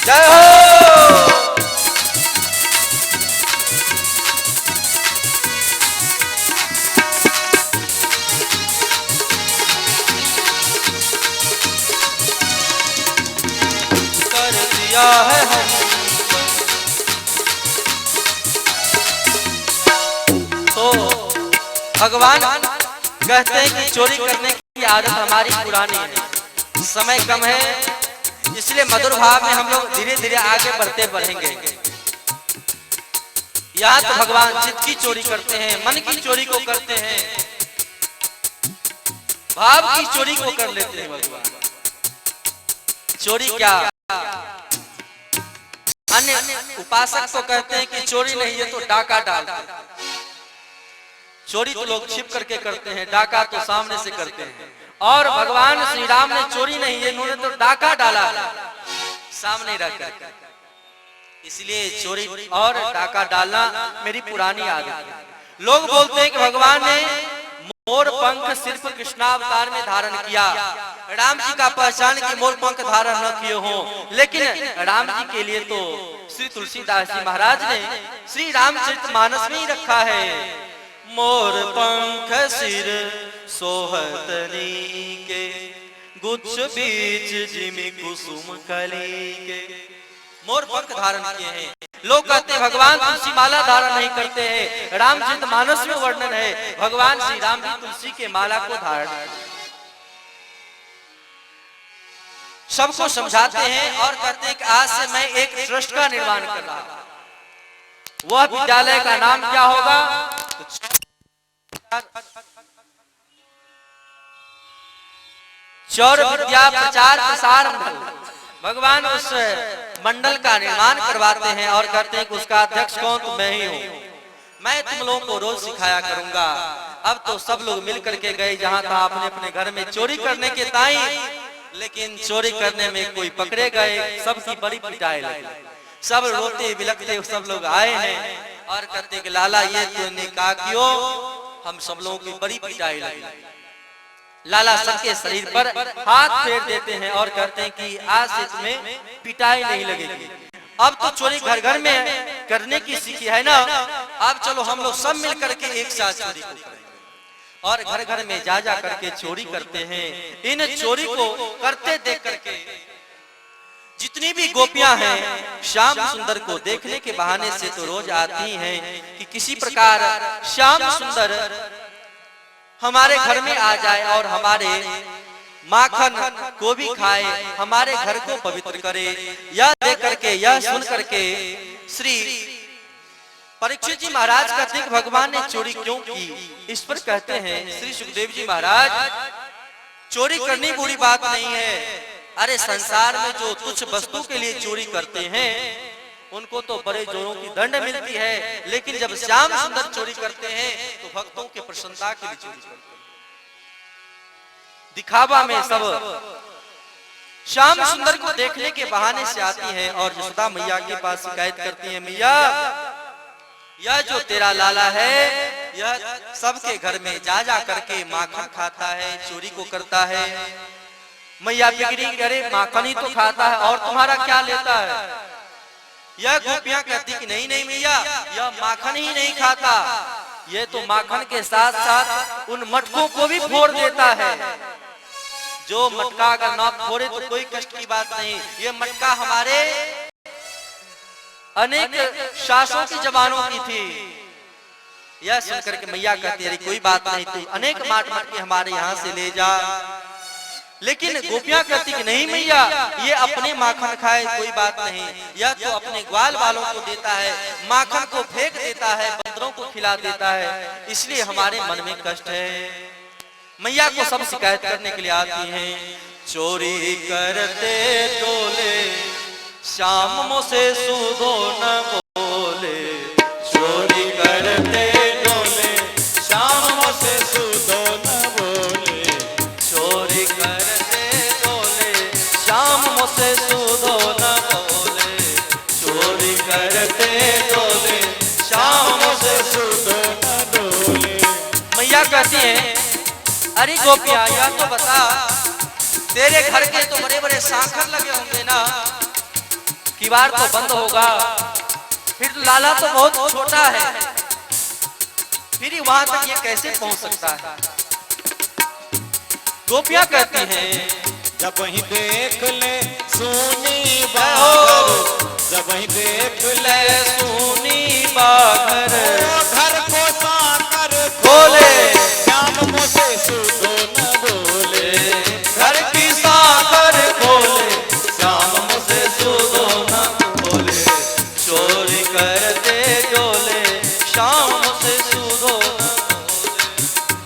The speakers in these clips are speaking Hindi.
जय हो। कर दिया है हम तो भगवान कहते हैं कि चोरी करने की आदत हमारी पुरानी है, समय कम है, इसलिए मधुर भाव में हम लोग धीरे धीरे आगे बढ़ते बढ़ेंगे। यहाँ तो भगवान चित्त की चोरी करते हैं, मन की चोरी को करते हैं, भाव की चोरी को कर लेते हैं भगवान। चोरी क्या, अन्य उपासक तो कहते हैं कि चोरी नहीं है तो डाका डाल। चोरी तो लोग छिप करके करते हैं, डाका तो सामने से करते हैं। और भगवान श्री राम ने चोरी नहीं है, इन्होंने तो डाका डाला सामने रखकर। इसलिए चोरी और डाका डालना मेरी पुरानी आदत है। लोग बोलते हैं कि भगवान ने मोर पंख सिर्फ कृष्णावतार में धारण किया, राम जी का पहचान कि मोर पंख धारण न किए हो, लेकिन राम जी के लिए तो श्री तुलसीदास जी महाराज ने श्री रामचरितमानस में ही रखा है। मोर पंख सिर सोहतनी के, गुच्छ बीच जिमि कुसुम कली के। मोर पंख धारण किए हैं। लोग कहते हैं भगवान तुलसी माला धारण नहीं करते हैं, रामचरितमानस में वर्णन है भगवान श्री राम भी तुलसी के माला को धारण। सबको समझाते हैं और कहते हैं कि आज से मैं एक ट्रस्ट का निर्माण कर रहा हूं। वह विद्यालय का नाम क्या होगा? चौर विद्या प्रचार प्रसार मंडल। भगवान उस मंडल का निर्माण करवाते हैं और कहते हैं कि उसका अध्यक्ष कौन? तो मैं ही हूँ। मैं तुम लोगों को रोज सिखाया करूंगा। अब तो सब लोग मिल करके गए जहां तहां अपने अपने घर में चोरी करने के ताई, लेकिन चोरी करने में कोई पकड़े गए, सबकी बड़ी पिटाई लगी। सब रोते बिलखते सब लोग आए हैं और कहते कि लाला ये तूने कहा क्यों? हम सब लोगों की बड़ी पिटाई लगी। लाला सबके शरीर पर हाथ फेर देते हैं और कहते हैं कि आज से तुम्हें पिटाई नहीं लगेगी। अब तो चोरी घर घर में करने की सीखी है ना, अब चलो हम लोग सब मिल करके एक साथ चोरी करेंगे और घर घर में जा जा करके चोरी करते हैं। इन चोरी को करते देख करके जितनी भी गोपियां हैं श्याम सुंदर को देखने के बहाने से तो रोज आती हैं कि किसी प्रकार श्याम सुंदर हमारे घर में आ जाए और हमारे माखन को भी खाए, हमारे घर को पवित्र करे। यह देख करके, यह सुन करके श्री परीक्षित जी महाराज कहते हैं भगवान ने चोरी क्यों की? इस पर कहते हैं श्री सुखदेव जी महाराज, चोरी करनी बुरी बात नहीं है। अरे संसार में जो तुच्छ वस्तु के लिए चोरी करते हैं उनको तो बड़े जोरों की दंड मिलती है, लेकिन जब श्याम सुंदर चोरी करते हैं तो भक्तों के प्रसन्नता के लिए चोरी करते हैं। दिखावा में सब श्याम सुंदर को देखने के बहाने से आती हैं और यशोदा मैया के पास शिकायत करती हैं, मैया यह जो तेरा लाला है यह सबके घर में जा जा करके माखन खाता है, चोरी को करता है। मैया बिगड़ी, अरे माखन ही तो खाता है और तुम्हारा क्या लेता है? यह गोपियां कहती कि नहीं नहीं मैया, यह माखन ही नहीं खाता, यह तो माखन के साथ साथ उन मटकों को भी फोड़ देता है। जो मटका अगर ना फोड़े तो कोई कष्ट की बात नहीं। यह मटका हमारे अनेक शासकों की जवानों की थी। यह सुनकर के मैया कहती अरे कोई बात नहीं, तू अनेक माट माट के हमारे यहाँ से ले जा। लेकिन गोपियां कहती कि नहीं मैया, ये अपने माखन खाए कोई बात नहीं, यह तो अपने ग्वाल वालों को देता है, माखन को फेंक देता है, बंदरों को खिला देता है, इसलिए हमारे मन में कष्ट है। मैया को सब शिकायत करने के लिए आती हैं। चोरी करते टोले श्याम मुझसे सुधो न बोले, चोरी करते टोले श्याम मुझसे सुधो न बोले, चोरी करते टोले श्याम मुझसे सुधो न बोले, चोरी करते टोले श्याम मुझसे सुधो न बोले। मैया कहती है अरे गोपिया यह तो बता, तेरे घर के तो बड़े बड़े सांखर लगे होंगे ना दीवार तो बंद होगा, फिर लाला तो बहुत छोटा है, फिर वहां तक ये कैसे पहुंच सकता है। गोपियां कहती हैं जब ही देख ले सोनी बागर, जब ही देख ले सोनी बागर, घर को साकर खोले श्याम मुझसे सुधो न बोले, घर की साकर खोले श्याम मुझसे सुधो न बोले, चोरी करते डोले श्याम मुझसे सुधो न बोले,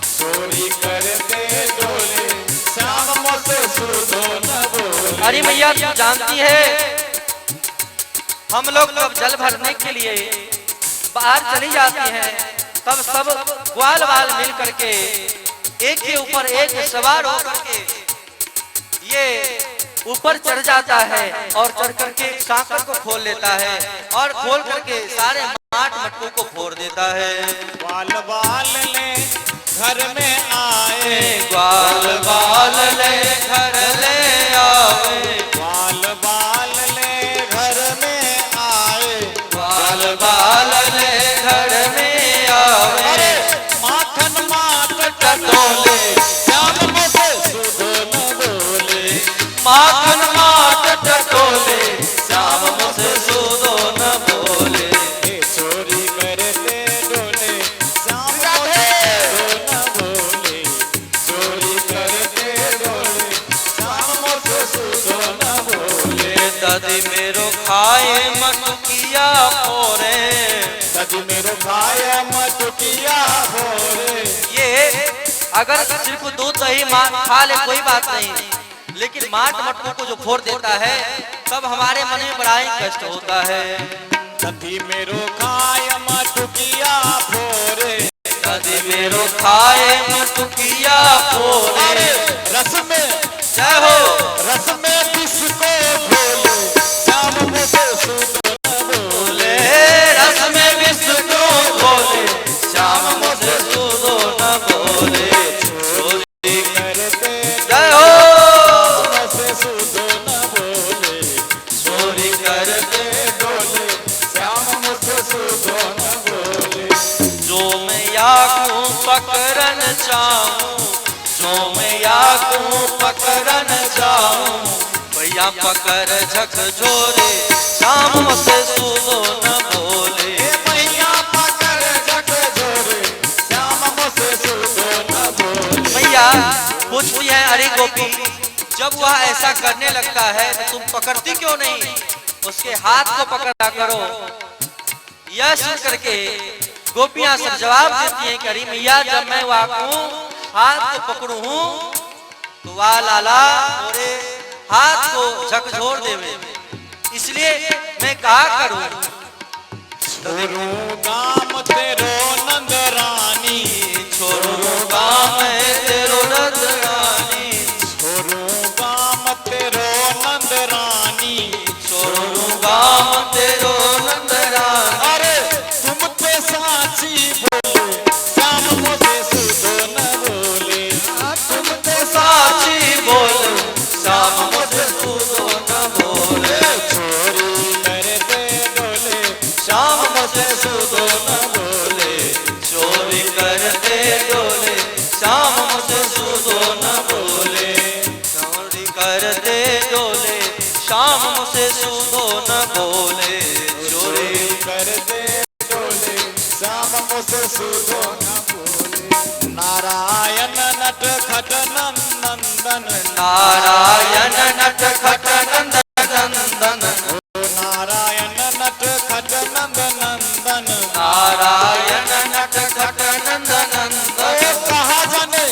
चोरी करते डोले श्याम मुझसे सुधो न बोले। अरे मैया तू जानती है हम लोग जब जल भरने के लिए बाहर चली जाती हैं, तब सब ग्वाल वाल मिल करके एक के ऊपर एक सवार होकर के ये ऊपर चढ़ जाता है और चढ़ करके साकर को खोल लेता है और खोल करके सारे माट मटकू को फोड़ देता है। ग्वाल बाल ले घर में आए, ग्वाल बाल ले घर ले आए, ग्वाल बाल ले घर में आए, ग्वाल बाल ले घर में आए, अरे माखन माट टटोले श्याम मुझसे सुधो न बोले, माखन माट टटोले श्याम मुझसे सुधो न बोले, ये चोरी करते डोले श्याम मुझसे सुधो न बोले, चोरी करते डोले श्याम मुझसे सुधो न बोले। ददी मेरो खाए मटुकिया फोरे, ददी मेरो खाए मटुकिया फोरे, ये अगर सिर्फ दूध दही खा ले कोई बात नहीं, लेकिन माट मटकू को जो फोड़ देता है तब हमारे मन में बड़ा ही कष्ट होता है। ददी मेरो खाए मटुकिया फोरे, ददी मेरो खाए मटुकिया फोरे, रस में जय हो रस में किसको बोले श्याम मुझसे सुधो न बोले, रस में विष्णु को बोले श्याम मुझसे सुधो न बोले, चोरी करते जय हो मुझसे सुधो न बोले, चोरी करते डोले श्याम मुझसे सुधो न बोले। जो मैं याकू पकड़न चाहूं, जो मैं याकू पकड़न चाहूं, भैया पकड़ झक झोरे श्याम मुझसे सुधो न बोले, मैया पकड़ झक झोरे श्याम मुझसे सुधो न बोले। मैया पूछती है अरे गोपी जब वह ऐसा करने लगता है तो तुम पकड़ती क्यों नहीं, उसके हाथ को पकड़ा करो। यह सुन करके गोपियां सब जवाब देती हैं कि अरे मैया जब मैं वाकू हाथ को पकड़ू हूं तो वह लाला मेरे हाथ को झकझोर देवे, इसलिए मैं कहा करूं। छोरू गाम तेरो नंद रानी, छोरू गाम तेरो नंद रानी, छोरू गाम तेरो नंद रानी, छोरू गाम तेरो नंद रानी, अरे तुम ते साची बोले श्याम मुझसे सुधो न बोले, तुम ते साची बोल श्याम मुझसे सुधो न बोले, चोरी करते डोले श्याम मुझसे सुधो न बोले, चोरी करते डोले श्याम मुझसे सुधो न बोले, चोरी करते डोले श्याम मुझसे सुधो न बोले, चोरी करते डोले श्याम मुझसे सुधो न बोले। नारायण नट खट नंदन, नारायण नट खट नंदन नंदन, नारायण नट खट नंदन, नारायण नट खट नंदन नंदन, कहा जाने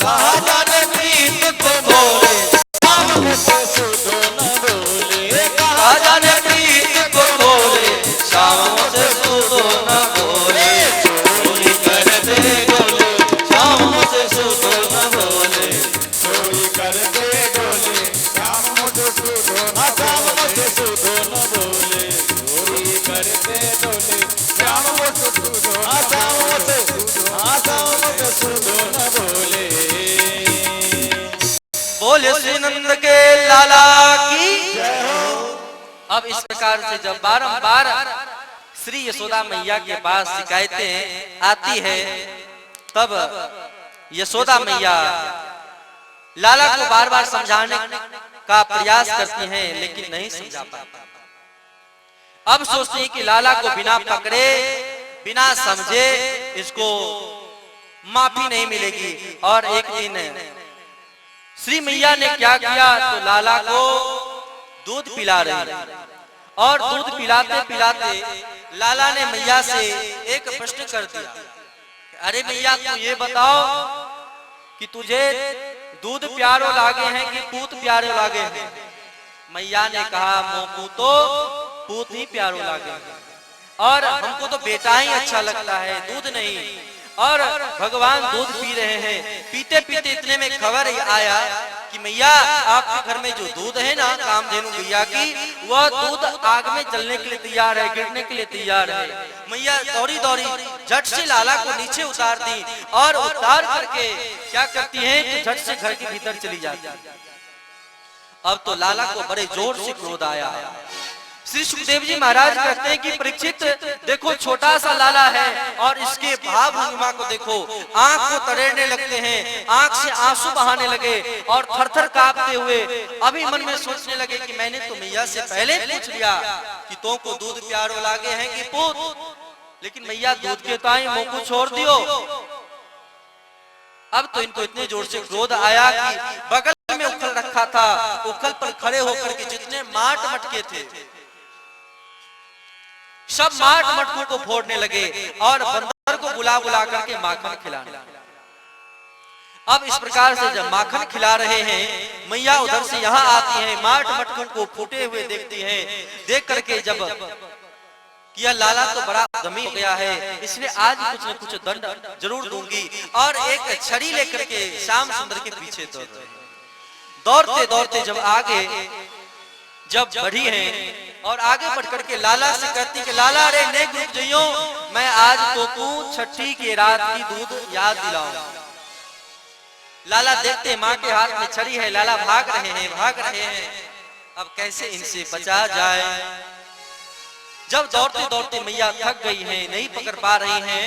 कहा जाने प्रीत को बोले श्याम मुझसे सुधो न बोले, कहा जाने प्रीत को बोले श्याम मुझसे सुधो न बोले, चोरी करते डोले श्याम मुझसे सुधो न बोले, चोरी करते डोले श्याम मुझसे सुधो न, श्याम मुझसे सुधो न बोले, चोरी करते डोले श्याम मुझसे सुधो न, श्याम मुझसे सुधो, श्याम मुझसे सुधो न बोले। बोले श्री नंद के लाला की अब इस प्रकार से जब बारंबार श्री यशोदा मैया के पास शिकायतें आती है, तब यशोदा मैया लाला को बार बार समझाने का प्रयास करती हैं, लेकिन नहीं समझा पाती। अब सोचती हैं कि लाला को बिना पकड़े बिना समझे इसको माफी नहीं मिलेगी। और एक दिन श्री मैया ने क्या किया, तो लाला को दूध पिला रही, और दूध पिलाते पिलाते लाला ने मैया से एक प्रश्न कर दिया, अरे मैया तू ये बताओ कि तुझे दूध प्यारो लागे हैं कि पूत प्यारे लागे हैं। मैया ने कहा मोकू तो पूत ही प्यारो लागे, और हमको तो बेटा ही अच्छा लगता है, दूध नहीं। और भगवान दूध पी रहे हैं, पीते पीते इतने में खबर आया कि मैया आपके घर में जो दूध है ना कामधेनु गैया की, वह दूध आग में जलने के लिए तैयार है, गिरने के लिए तैयार है। मैया दौड़ी दौड़ी झट से लाला को नीचे उतार दी, और उतार करके क्या करती हैं, तो झट से घर के भीतर चली जाती है। अब तो लाला को बड़े जोर से क्रोध आया। श्री सुखदेव जी महाराज कहते हैं कि परीक्षित देखो छोटा सा लाला है, और इसके भाव भंगिमा को देखो, आंख को तरेड़ने लगते हैं, आंख से आंसू बहाने लगे और थरथर कांपते हुए अभी मन में सोचने लगे कि मैंने तो मैया से पहले पूछ लिया कि तो को दूध प्यारो लागे हैं कि पूत, लेकिन मैया दूध के ताई मुंह को छोड़ दियो। अब तो इनको इतने जोर से क्रोध आया कि बगल में उखल रखा था, उखल पर खड़े होकर के जितने माट मटके थे सब माट मटकों को फोड़ने लगे, और बंदर को बुला बुला करके माखन खिलाने। अब इस प्रकार से जब माखन खिला रहे हैं, मैया उधर से यहाँ आती हैं, माट मटकों को फूटे हुए देखती हैं। देख करके जब यह लाला तो बड़ा गमी हो गया है, इसलिए आज कुछ न कुछ दंड जरूर दूंगी, और एक छड़ी लेकर के श्याम सुंदर के पीछे दौड़ते दौड़ते जब आगे जब बढ़ी हैं, और आगे बढ़ करके लाला से कहती कि लाला रे ने रुक जइयो, मैं आज तो को छठी की रात की दूध याद दिलाऊं। लाला देखते माँ के हाथ में छड़ी है, लाला भाग रहे हैं, अब कैसे इनसे बचा जाए। जब दौड़ते दौड़ते मैया थक गई हैं, नहीं पकड़ पा रही हैं,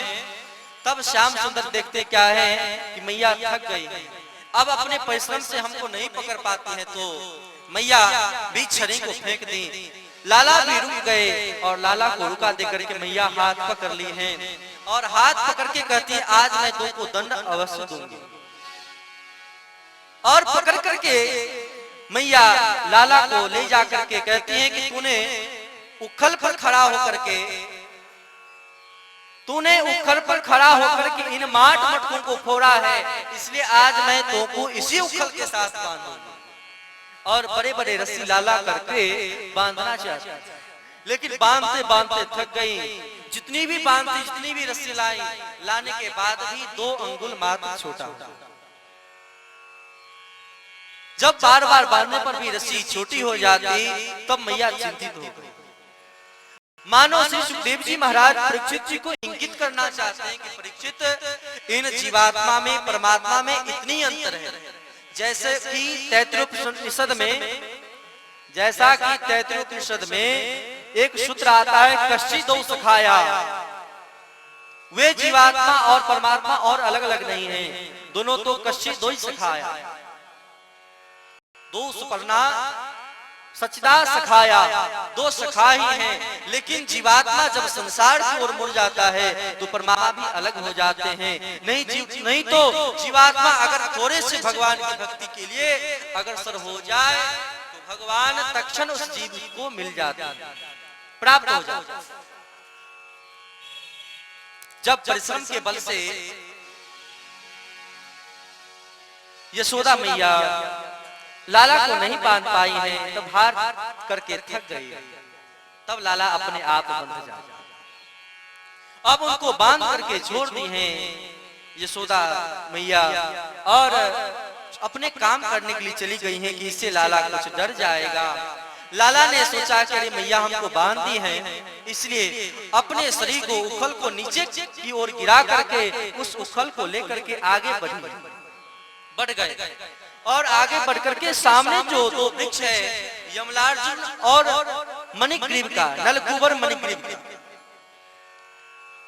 तब श्याम सुंदर देखते क्या है कि मैया थक गई है, अब अपने परिश्रम से हमको नहीं पकड़ पाती है, तो मैया बीच छड़ी को फेंक दी। लाला भी रुक गए, और लाला को रुका देकर के मैया हाथ पकड़ ली हैं, और हाथ पकड़ के कहती है आज मैं तुमको दंड अवश्य दूंगी। और पकड़ करके मैया लाला को ले जा करके कहती है कि तूने उखल पर खड़ा होकर के इन माट मटकों को फोड़ा है, इसलिए आज मैं तुमको इसी उखल के साथ बांधूंगी। और बड़े बड़े रस्सी लाला करके बांधना चाहती, लेकिन बांधते बांधते थक गई। जितनी भी रस्सी लाने के बाद भी 2 अंगुल मात्र छोटा। जब बार बार बांधने पर भी रस्सी छोटी हो जाती, तब मैया चिंतित हो गई। मानो श्री सुखदेव जी महाराज परीक्षित जी को इंगित करना चाहते हैं कि परीक्षित इन जीवात्मा में परमात्मा में इतनी अंतर है। जैसे कि तैतृपनिषद में एक सूत्र आता है कश्चित् दो सखाया, वे जीवात्मा और परमात्मा और अलग अलग नहीं है, दोनों तो कश्चित् दो ही सखाया, दो सुपर्णा सचदा सखाया, 2 सखा ही हैं। लेकिन जीवात्मा जब संसार की ओर मुड़ जाता है तो परमात्मा भी अलग हो जाते हैं। नहीं तो जीवात्मा अगर थोड़े से भगवान की भक्ति के लिए अग्रसर हो जाए तो भगवान तत्क्षण उस जीव को मिल जाता है, प्राप्त हो जाता है। जब परिश्रम के बल से यशोदा मैया लाला को नहीं बांध पाई है, तब हार करके थक गई, तब लाला अपने आप बंध जाता। अब उनको बांध करके छोड़ दी हैं यशोदा मैया, और अपने काम करने के लिए चली गई हैं कि इससे लाला कुछ डर जाएगा। लाला ने सोचा कि अरे मैया हमको बांध दी है, इसलिए अपने शरीर को उखल को नीचे की ओर गिरा करके उस उखल को लेकर के आगे बढ़ गए, और आगे बढ़ करके सामने जो 2 वृक्ष है यमलार्जुन और मणिग्रीव का, नलकूबर मणिग्रीव का,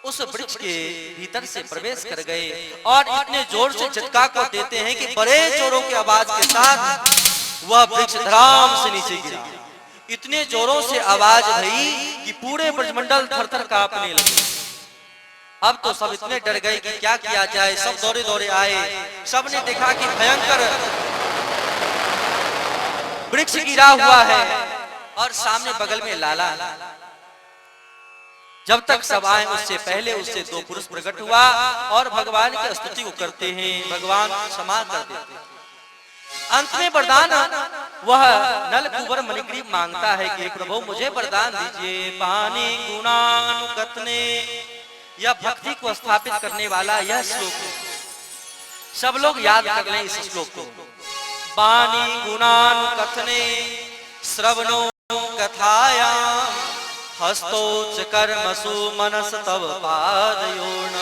उस वृक्ष के भीतर से प्रवेश कर गए और इतने जोर से झटका को देते हैं कि बड़े जोरों की आवाज के साथ वह वृक्ष धड़ाम से नीचे गिरा। इतने जोरों से आवाज भई कि पूरे ब्रजमंडल थरथर कांपने लगे। अब तो सब इतने डर गए कि क्या किया जाए। सब दौड़े दौड़े आए, सबने देखा कि भयंकर वृक्ष गिरा हुआ है और सामने बगल में लाला। जब तक सब आए उससे पहले उससे दो पुरुष प्रकट हुआ और भगवान की स्तुति को करते हैं। भगवान क्षमा कर देते हैं। अंत में वरदान वह नलकूबर मणिग्रीव मांगता है कि प्रभु मुझे वरदान दीजिए। पानी गुणानुकथने, यह भक्ति को स्थापित करने वाला यह श्लोक है। सब लोग याद कर लें इस श्लोक को। पानी गुणानुकथने श्रवणो कथायाम हस्तोच कर्मसु मनस तव पादयोर्न।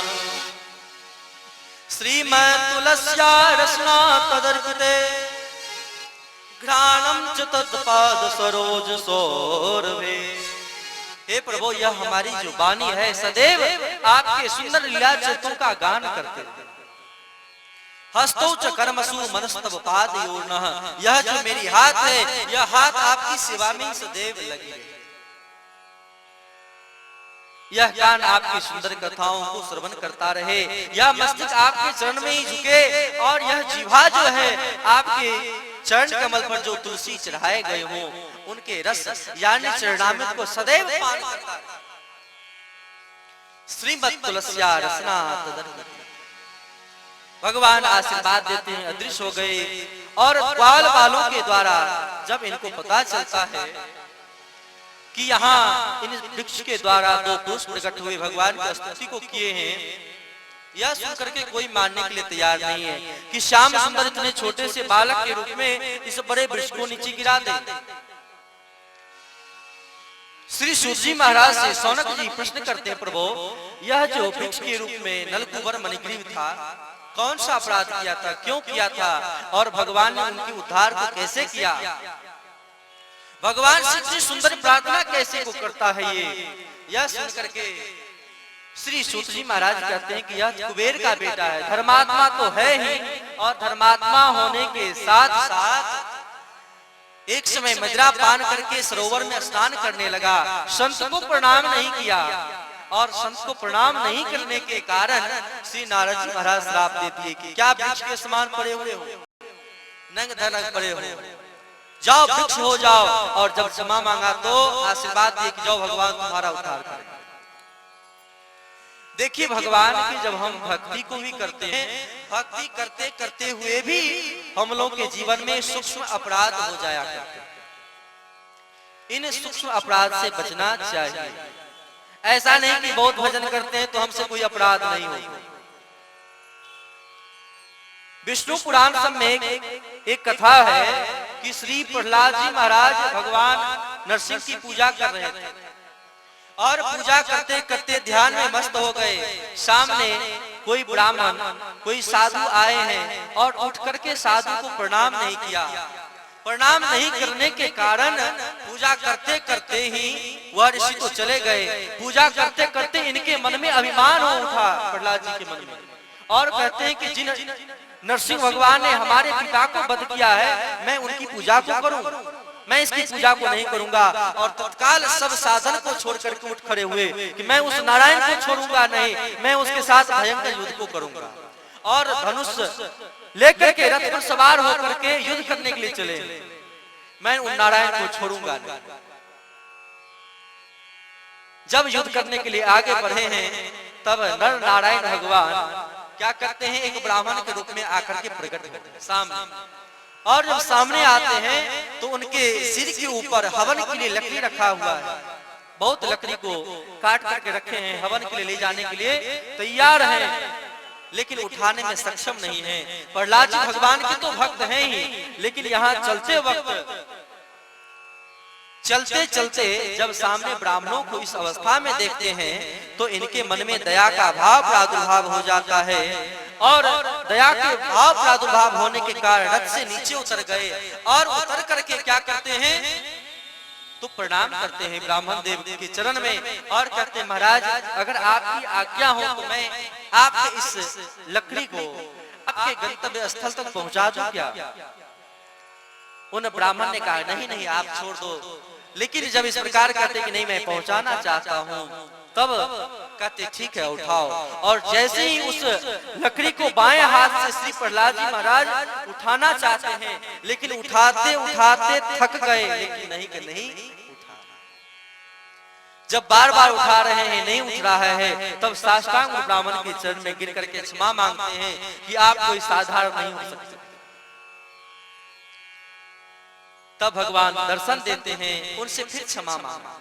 श्रीमत्तुलस्या रसना तदर्पिते घ्राणम च तत्पाद सरोज सौरभे। हे प्रभु, यह हमारी जो वाणी है सदैव आपके सुंदर लीला चित्रों का गान करते हैं। हस्तोच कर्मसु मनस्तव पादयोर्न, यह जो मेरी हाथ है यह हाथ आपकी सेवा में सदैव लगी रहे। यह कान आपकी सुंदर कथाओं को श्रवण करता रहे। यह मस्तिष्क आपके चरण में ही झुके और यह जीवा जो है आपके चरण कमल पर जो तुलसी चढ़ाए गए हों उनके रस यानी चरणामृत को सदैव पान करता रहे। श्रीमत् तुलस्या रसना तदर्पिते। भगवान आशीर्वाद देते हैं, अदृश्य हो गए। और ग्वाल बालों के द्वारा जब इनको पता चलता है कि यहाँ इन वृक्ष के द्वारा दो पुरुष प्रकट हुए भगवान की स्तुति को किए हैं, यह सुनकर के कोई मानने के लिए तैयार नहीं है कि श्याम सुंदर इतने छोटे से बालक के रूप में इस बड़े वृक्ष को नीचे गिरा दे। श्री सूत जी महाराज से सौनक जी प्रश्न करते हैं, प्रभु यह जो वृक्ष के रूप में नलकूबर मणिग्रीव था कौन सा अपराध किया था, क्यों किया था और भगवान ने उनके उद्धार को कैसे किया। भगवान से इतनी सुंदर प्रार्थना कैसे को करता है ये। यह सुन करके श्री सूत जी महाराज कहते हैं कि यह कुबेर का बेटा है, धर्मात्मा तो है ही और धर्मात्मा होने के साथ साथ एक समय मदिरा पान करके सरोवर में स्नान करने लगा। संत को प्रणाम नहीं किया और संत को प्रणाम नहीं करने के कारण श्री नारद जी महाराज श्राप दे दिए कि क्या वृक्ष के समान पड़े हुए हो, नंग धनंग पड़े हो, जाओ वृक्ष हो जाओ। और जब क्षमा मांगा तो आशीर्वाद दिए कि जाओ भगवान तुम्हारा उद्धार करें। देखिए भगवान की जब हम भक्ति को भी करते हैं, भक्ति करते करते हुए भी हम लोग के जीवन में सूक्ष्म अपराध हो जाया करते हैं। इन सूक्ष्म अपराध से बचना चाहिए। ऐसा नहीं कि बहुत भजन करते हैं तो हमसे कोई अपराध नहीं होता। विष्णु पुराण सब में एक कथा है कि श्री प्रहलाद जी महाराज भगवान नरसिंह की पूजा कर रहे थे और पूजा करते करते ध्यान में मस्त हो गए। सामने कोई ब्राह्मण कोई साधु आए हैं और उठ करके साधु को प्रणाम नहीं किया। प्रणाम नहीं करने के कारण पूजा करते करते ही वह ऋषि तो चले गए। पूजा करते करते इनके मन में अभिमान हो उठा प्रहलाद जी के मन में और कहते हैं कि जिन नरसिंह भगवान ने हमारे पिता को वध किया है मैं उनकी पूजा को करूं, मैं इसकी पूजा को नहीं करूंगा। और तत्काल सब साधन को छोड़ करके उठ खड़े हुए कि मैं उस नारायण को छोड़ूंगा नहीं, मैं उसके साथ भयंकर युद्ध को करूंगा। और धनुष लेकर के रथ पर सवार होकर के युद्ध करने के लिए चले, मैं उन नारायण को छोड़ूंगा नहीं। जब युद्ध करने के लिए आगे बढ़े हैं तब नर नारायण भगवान क्या करते हैं, एक ब्राह्मण के रूप में आकर के प्रकट होते हैं सामने। और जब सामने आते हैं तो उनके सिर के ऊपर हवन के लिए लकड़ी रखा हुआ है। बहुत लकड़ी को काट करके रखे हैं, हवन के लिए ले जाने के लिए तैयार हैं, लेकिन उठाने में सक्षम नहीं है। प्रहलाद जी भगवान के तो भक्त हैं ही, लेकिन यहाँ चलते वक्त चलते चलते जब सामने ब्राह्मणों को इस अवस्था में देखते हैं तो इनके मन में दया का भाव प्रादुर्भाव हो जाता है। और दया के भाव प्रादुर्भाव होने के कारण रथ से नीचे उतर गए और उतर करके क्या करते हैं, तो प्रणाम करते हैं ब्राह्मण देव के चरण में और कहते हैं महाराज अगर आपकी आज्ञा हो तो मैं आपके इस लकड़ी को आपके गंतव्य स्थल तक पहुंचा दूं क्या? उन ब्राह्मण ने कहा नहीं नहीं आप छोड़ दो। लेकिन जब इस प्रकार कहते कि नहीं मैं पहुंचाना चाहता हूं तब कहते ठीक है उठाओ। और जैसे ही उस लकड़ी को बाएं हाथ से श्री प्रहलाद जी महाराज उठाना चाहते हैं लेकिन उठाते उठाते थक गए, लेकिन नहीं कि नहीं उठा। जब बार बार उठा रहे हैं नहीं उठ रहा है तब साष्टांग ब्राह्मण के चरण में गिर करके क्षमा मांगते हैं कि आप कोई साधारण नहीं हो सकते। तब भगवान दर्शन देते हैं, उनसे फिर क्षमा मांगा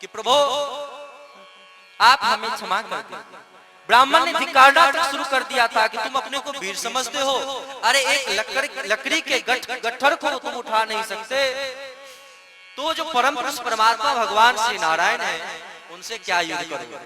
कि प्रभु आप हमें क्षमा कर दें। ब्राह्मण ने धिक्कारना तक शुरू कर दिया था कि तुम अपने को वीर समझते हो, अरे एक लकड़ी के गट्ठर को तुम उठा नहीं सकते, तो जो परम पुरुष परमात्मा भगवान श्री नारायण है उनसे क्या युद्ध करोगे?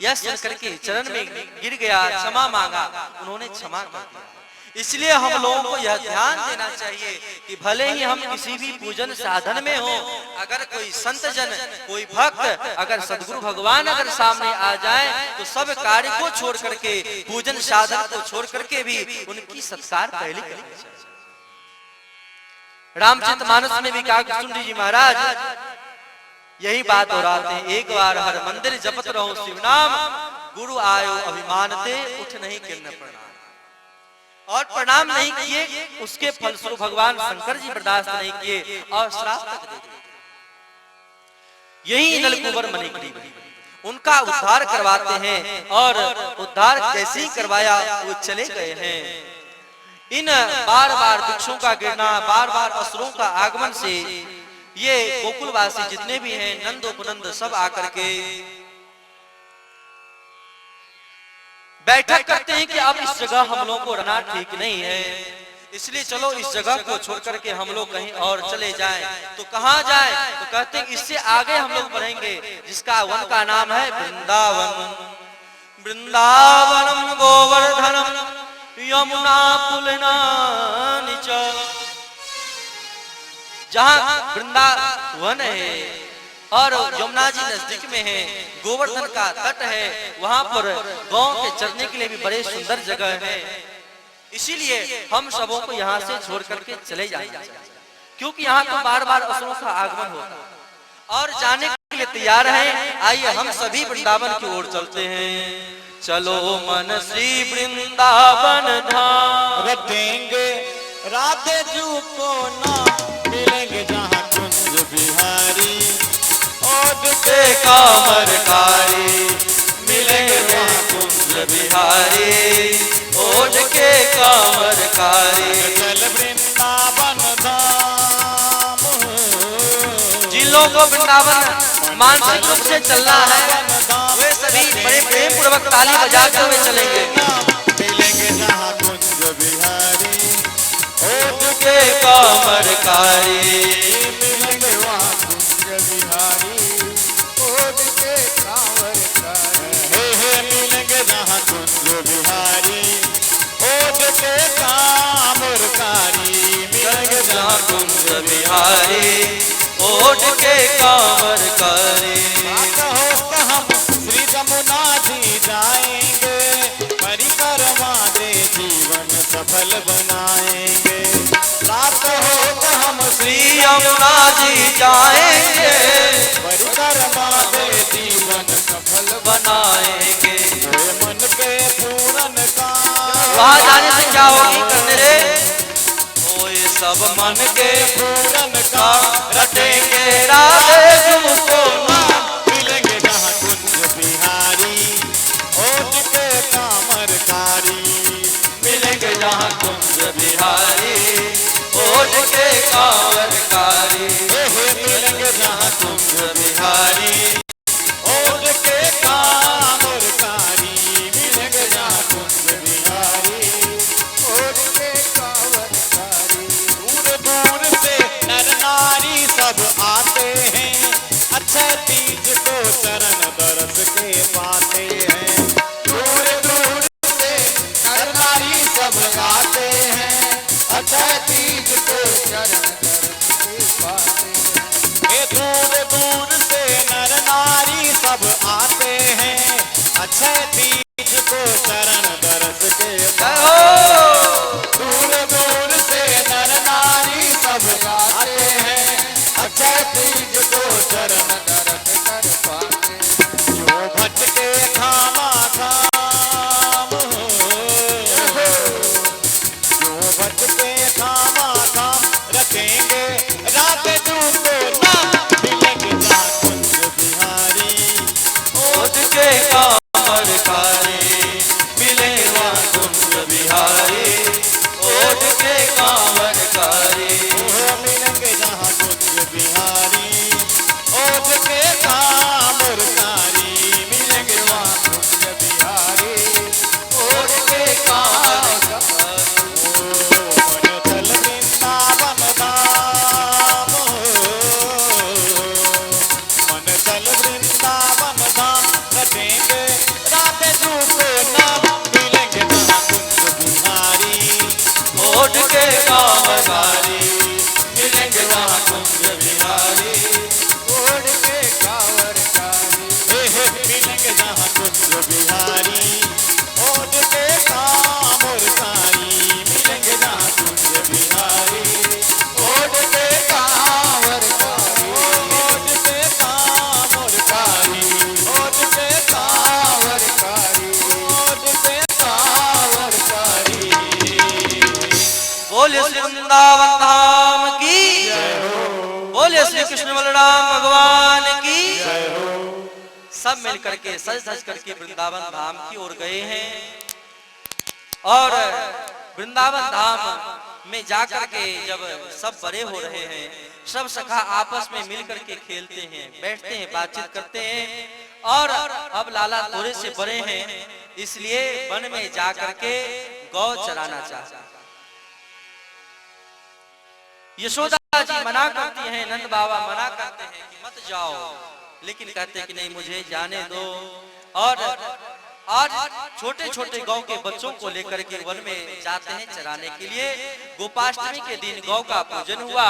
यह सुनकर के चरण में गिर गया, क्षमा मांगा, उन्होंने क्षमा कर दिया। इसलिए हम लोगों को यह ध्यान देना चाहिए कि भले ही हम किसी भी पूजन साधन में हो, अगर कोई संत जन कोई भक्त अगर सदगुरु भगवान अगर सामने आ जाए तो सब कार्य को छोड़ करके पूजन साधन को छोड़ करके भी उनकी सत्कार पहले करनी चाहिए। रामचरितमानस में भी कहा सुंदरी जी महाराज यही बात हो रहा थे, एक बार हर मंदिर जपत रहो शिव नाम, गुरु आयो अभिमानते उठ नहीं किरण प्रणाम। और प्रणाम नहीं किए, उसके फलस्वरूप भगवान शंकर जी बर्दाश्त नहीं किए और श्राप तक दे दिए। यही नलकुबर मणिग्रीव उनका उद्धार करवाते हैं और उद्धार कैसे ही करवाया वो चले गए हैं। इन बार बार वृक्षों का गिरना, बार बार असुरों का आगमन से ये गोकुलवासी जितने भी हैं नंद उपनंद सब आकर के बैठक करते हैं कि अब इस जगह हम लोग को रहना ठीक नहीं है, इसलिए चलो इस जगह को छोड़ करके हम लोग कहीं और चले जाएं। तो कहाँ जाएं? तो कहते हैं इससे आगे हम लोग बढ़ेंगे जिसका वन का नाम है वृंदावन। वृंदावनम गोवर्धनम यमुना पुलना निच, जहाँ वृंदावन है और यमुना जी नजदीक में है, गोवर्धन का तट है, वहां पर गांव के चरने के लिए भी बड़े सुंदर जगह है। इसीलिए हम सबों को यहाँ से छोड़ करके चले जाएंगे, क्योंकि यहाँ तो बार बार असुरों का आगमन होता है और जाने के लिए तैयार हैं। आइए हम सभी वृंदावन की ओर चलते हैं। चलो मन श्री वृंदावन धाम, रटेंगे राधे जू को नाम, मिलेंगे जहाँ कुंज बिहारी ओढ़ के कामरकारी, मिलेंगे वहाँ कुंज बिहारी ओढ़ के कामरकारी। चल वृंदावन धाम, जिन लोगों को वृंदावन मानसिक रूप से चलना है वे सभी बड़े प्रेम पूर्वक ताली बजाते हुए चलेंगे। मिलेंगे जहाँ कुंज बिहारी ओढ़ के कामरकारी, मिलेंगे वहाँ कुंज बिहारी ओढ़ के कांवरकारी। हे मिलेंगे जहाँ कुंज बिहारी ओढ़ के कांवरकारी, मिलेंगे जहाँ कुंज बिहारी ओढ़ के कामरकारी। हम श्री जमुना जी जाएंगे, परिक्रमा दे जीवन सफल बनाएंगे। रात हो तो हम श्री यमुना जी जाएंगे, परिक्रमा दे जीवन सफल बनाएंगे। मन के पूरन का वहाँ जाने से क्या होगी करने से ओए सब मन के पूरन का रटेंगे राधे जू को नाम, मिलेंगे जहाँ कुंज बिहारी ओढ़ के कामरकारी। मिलेंगे जहाँ कुंज बिहारी ओढ़ के कामरकारी। मिलेंगे जहाँ कुंज बिहारी ओढ़ के कामरकारी, मिलेंगे जहाँ कुंज बिहारी ओढ़ के कामरकारी। दूर दूर से नर नारी सब आते हैं, अक्षय तीज को चरण दरस के पाते हैं। दूर दूर से नर नारी सब आते हैं, अक्षय तीज को चरण दरस के पाते हैं। ओढ़ के काम और सारी मिलेंगे वहाँ कुंज बिहारी ओढ़ के काम मनतल वृंदावन धाम मनतल वृंदावन धाम रटेंगे राधे जू को नाम मिलेंगे वहाँ कुंज बिहारी ओढ़ के कांवरकारी मिलेंगे वहाँ कुंज बिहारी ओढ़ के कांवरकारी मिलेंगे जहाँ कुंज बिहारी ओढ़ के कांवरकारी मिलेंगे जहाँ कुंज बिहारी ओढ़ के कांवरकारी ओढ़ के कांवरकारी ओढ़ के कांवरकारी ओढ़ के कांवरकारी बोले श्री वृंदावन धाम की बोले श्री कृष्ण बलराम भगवान की सब मिलकर के सज धज करके वृंदावन धाम की ओर गए हैं और वृंदावन धाम में जाकर के जब सब बड़े हो रहे हैं सब सखा आपस में मिलकर के खेलते हैं बैठते हैं बातचीत करते हैं और अब लाला थोड़े से बड़े हैं इसलिए वन में जाकर के गौ चराना चाहते हैं। यशोदा जी मना करती हैं नंद बाबा मना करते हैं कि मत जाओ लेकिन कहते हैं कि नहीं मुझे जाने दो और आज छोटे छोटे गौ के बच्चों को लेकर के वन में जाते हैं चराने के लिए। गोपाष्टमी के दिन गौ का पूजन हुआ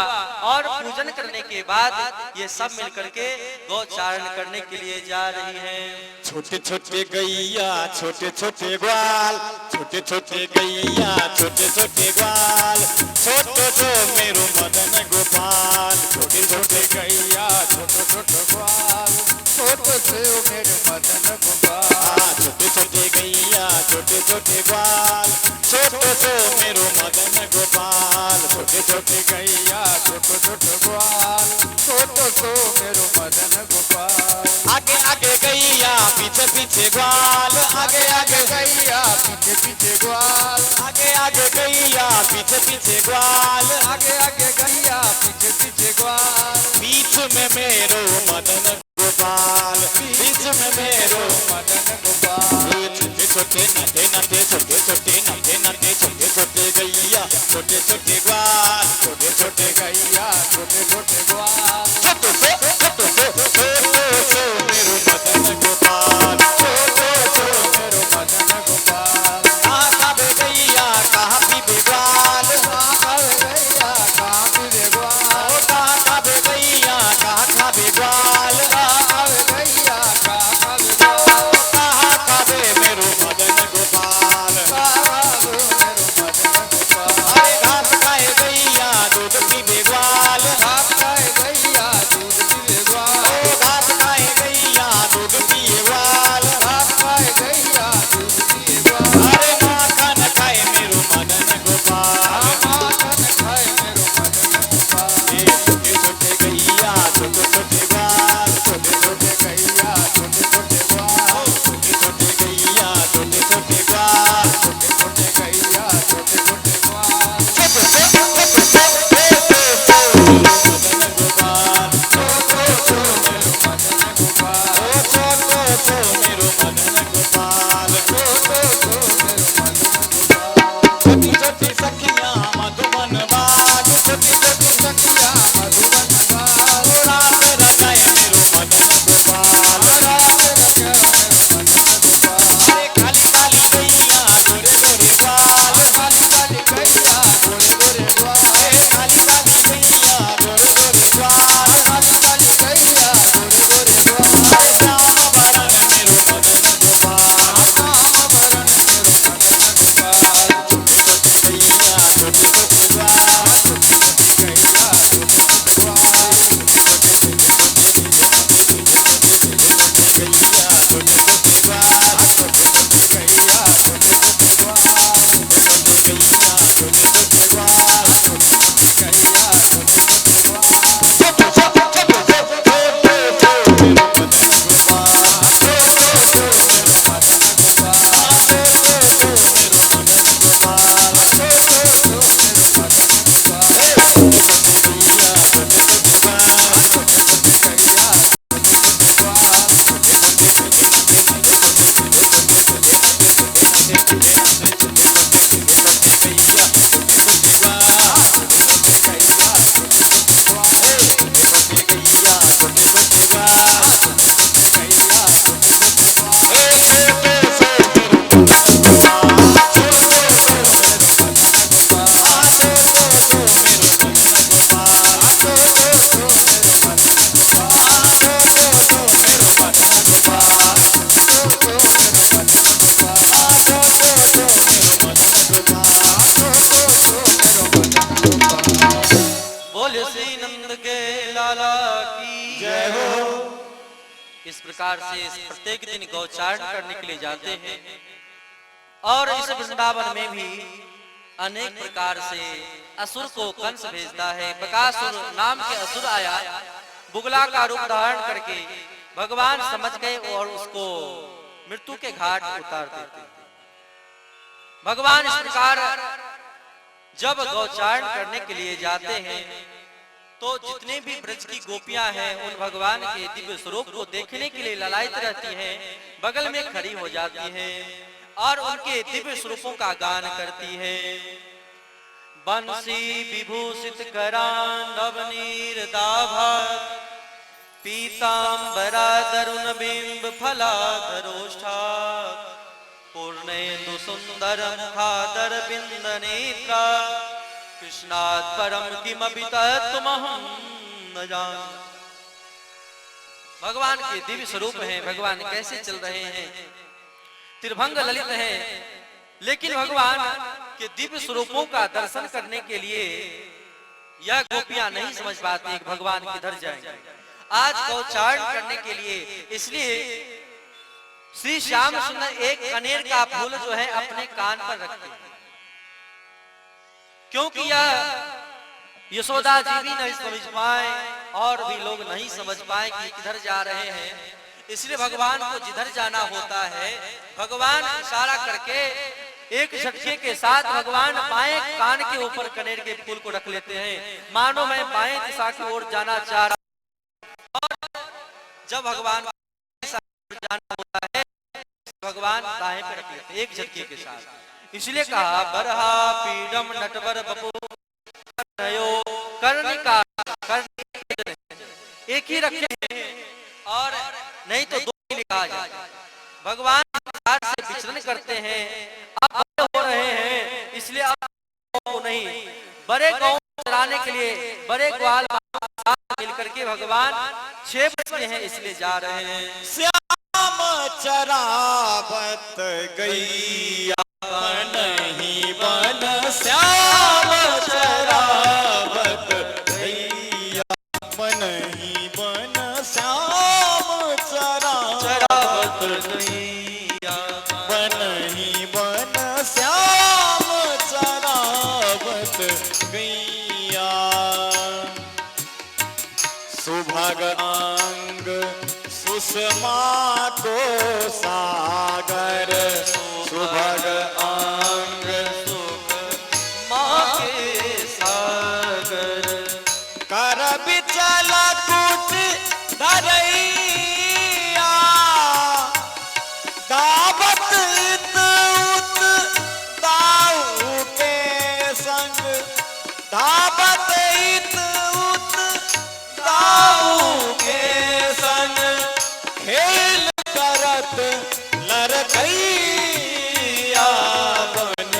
और पूजन करने के बाद ये सब मिलकर के गौ चारण करने के लिए जा रही हैं। छोटे छोटे गैया छोटे छोटे ग्वाल छोटे छोटे गैया छोटे छोटे ग्वाल छोटो जो मेरो मदन गोपाल छोटे छोटे गैया छोटे छोटे ग्वाल छोटो जो मेरो मदन गोपाल छोटे छोटे गैया छोटे छोटे ग्वाल छोटो जो मेरो मदन गोपाल छोटे छोटे गैया छोटे छोटे ग्वाल छोटो जो मेरो मदन गोपाल आगे आगे गैया पीछे पीछे ग्वाल आगे आगे गैया पीछे पीछे ग्वाल आगे आगे गैया पीछे पीछे ग्वाल आगे आगे गैया पीछे पीछे ग्वाल बीच में मेरो मदन गोपाल बीच में मेरो मदन गोपाल छोटे छोटे नटे नटे छोटे छोटे नटे नटे छोटे छोटे गैया छोटे छोटे ग्वाल छोटे छोटे गैया छोटे छोटे ग्वाल छोटे सो मेरो मदन गोपाल छोटे सो मेरो मदन गोपाल कहाँ खाबे गैया कहाँ पीबे ग्वाल कहाँ खाबे गैया कहाँ पीबे ग्वाल कहाँ खाबे गैया कहाँ खाबे ग्वाल कहाँ खाबे गैया कहाँ खाबे ग्वाल कहाँ खाबे मेरो मदन गोपाल कहाँ खाबे मेरो मदन गोपाल अरे घास खाए गैया इस प्रकार से प्रत्येक दिन गौचारण करने के लिए जाते हैं। और इस वृंदावन में भी अनेक प्रकार से असुर को कंस भेजता है। बकासुर नाम के असुर आया, बुगला का रूप धारण करके भगवान समझ गए और उसको मृत्यु के घाट उतार देते। भगवान इस प्रकार जब गौचारण करने के लिए जाते हैं तो जितने भी ब्रज की गोपियां हैं उन भगवान के दिव्य स्वरूप को देखने के लिए ललायित रहती हैं, बगल में खड़ी हो जाती हैं और उनके दिव्य स्वरूपों का गान करती हैं। बंसी विभूषित करान नवनीर दाभा पीतांबरा तरुण बिंब फलाधरोष्ठा पूर्णेन्दु सुंदर मुखादर बिंद नेत्रा कृष्णात् परम किमपि तत्त्वमहं न जाने। भगवान के दिव्य स्वरूप हैं, भगवान कैसे चल रहे हैं, त्रिभंग ललित हैं, लेकिन भगवान के दिव्य स्वरूपों का दर्शन करने के लिए यह गोपियां नहीं समझ पाती कि भगवान किधर जाएंगे। आज गौचारण करने के लिए इसलिए श्री श्याम सुंदर एक कनेर का फूल जो है अपने कान पर रखते हैं, क्योंकि यह यशोदा जी भी नहीं समझ पाए और भी लोग नहीं समझ पाए कि किधर जा रहे हैं। इसलिए भगवान को जिधर जाना होता है भगवान इशारा करके एक झटके के साथ भगवान बाएं कान के ऊपर कनेर के फूल को रख लेते हैं, मानो मैं बाएं दिशा की ओर जाना चाह रहा हूं। और जब भगवान जाना होता है भगवान दाएं पे रख लेते एक झटके के साथ। इसलिए कहा बरहा पीडम नटवर बपू कर्णिका एक ही रखे हैं और नहीं तो दो ही लिखा जाए। भगवान से विचरण करते हैं, अब बड़े हो रहे हैं इसलिए अब को नहीं बड़े गौ चराने के लिए बड़े ग्वाल मिलकर के भगवान 6 बजे हैं इसलिए जा रहे हैं। श्याम चरावत गैया नहीं बन श्याम चरावत गैया नहीं बन श्याम चरावत गैया नहीं बन श्याम चरावत गैया। सुभग अंग सुषमा को सागर सुभग अंग सुषमा के सागर कर बिचल कुट धरैया दावत इत उत दाऊ के संग दावत इत उत दाऊ के संग खेल करत लड़कैया बन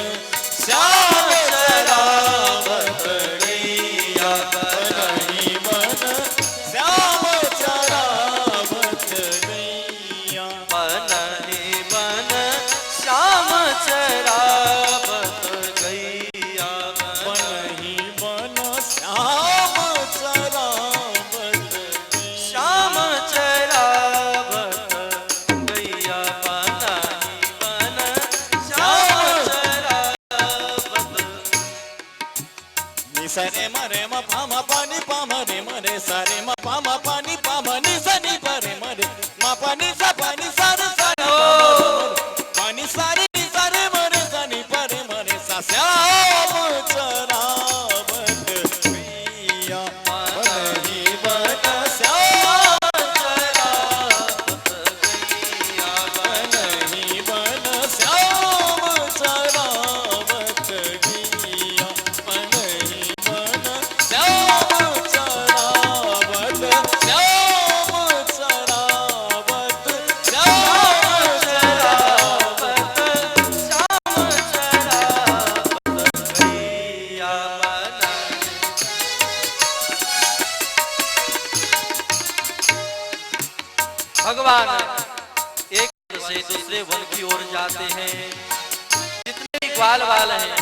श्याम चरावत गैया नहीं बन श्याम चरावत गैया नहीं बन श्याम चरावत गैया नहीं बन श्याम चरावत श्याम चरावत गैया नहीं बन श्याम चरावत। नि सरे मरे म पामा पानी पामा रे मरे सरे म पामा पानी पामा नि सनी परे मरे म पानी सा पानी सारे सारे पानी सारे नि सारे मरे सनी परे मरे सा श्याम चरावत गैया नहीं बन श्याम चरावत गैया नहीं बन श्याम चरावत गैया नहीं बन श्याम चरावत श्याम चरावत श्याम चरावत श्याम चरावत गैया भगवान एक से दूसरे वन की ओर जाते हैं। जितने भी ग्वाल बाल हैं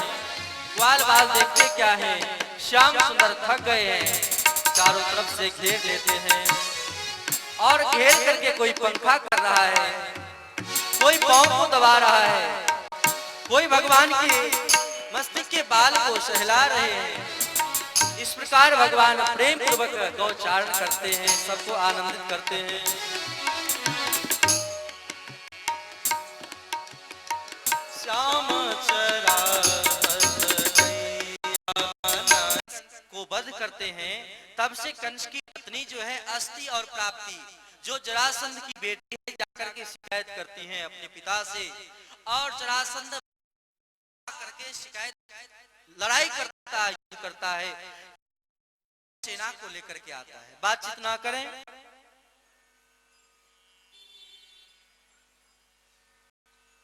ग्वाल बाल देखते क्या हैं, श्याम सुंदर थक गए हैं, चारों तरफ से घेर लेते हैं और घेर करके कोई पंखा कर रहा है, कोई पांव को दबा रहा है, कोई भगवान के मस्तक के बाल को सहला रहे हैं। इस प्रकार भगवान प्रेम पूर्वक गौचारण करते हैं, सबको आनंदित करते हैं। श्याम को वध करते हैं। तब से कंस की पत्नी जो है अस्थि और प्राप्ति, जो जरासंध की बेटी है, जाकर के शिकायत करती हैं अपने पिता से, और जरासंध करके शिकायत लड़ाई करता है, युद्ध करता है, सेना को लेकर के आता है। बातचीत ना करें।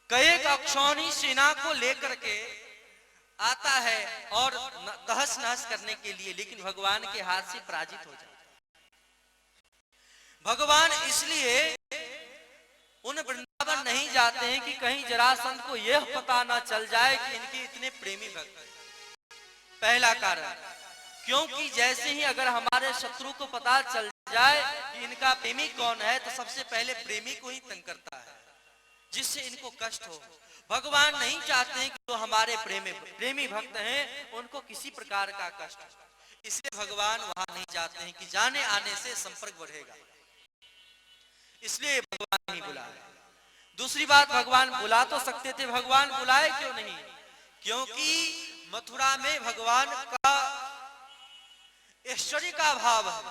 कई अक्षौणी सेना को लेकर के आता है और तहस नहस करने के लिए, लेकिन भगवान के हाथ से पराजित हो जाता है। भगवान इसलिए उन वृंदावन नहीं जाते हैं कि कहीं जरासंध को यह पता ना चल जाए कि इनके इतने प्रेमी भक्त हैं। पहला कारण, क्योंकि जैसे ही अगर हमारे शत्रु को पता चल जाए कि इनका प्रेमी कौन है, तो सबसे पहले प्रेमी को ही तंग करता है, जिससे इनको कष्ट हो। भगवान नहीं चाहते हैं कि जो हमारे प्रेमी भक्त हैं उनको किसी प्रकार का कष्ट हो, इसलिए भगवान वहां नहीं जाते हैं कि जाने आने से संपर्क बढ़ेगा, इसलिए भगवान नहीं बुलाए। दूसरी बात, भगवान बुला तो सकते थे, भगवान बुलाए क्यों नहीं? क्योंकि मथुरा में भगवान का ऐश्वर्य का भाव है।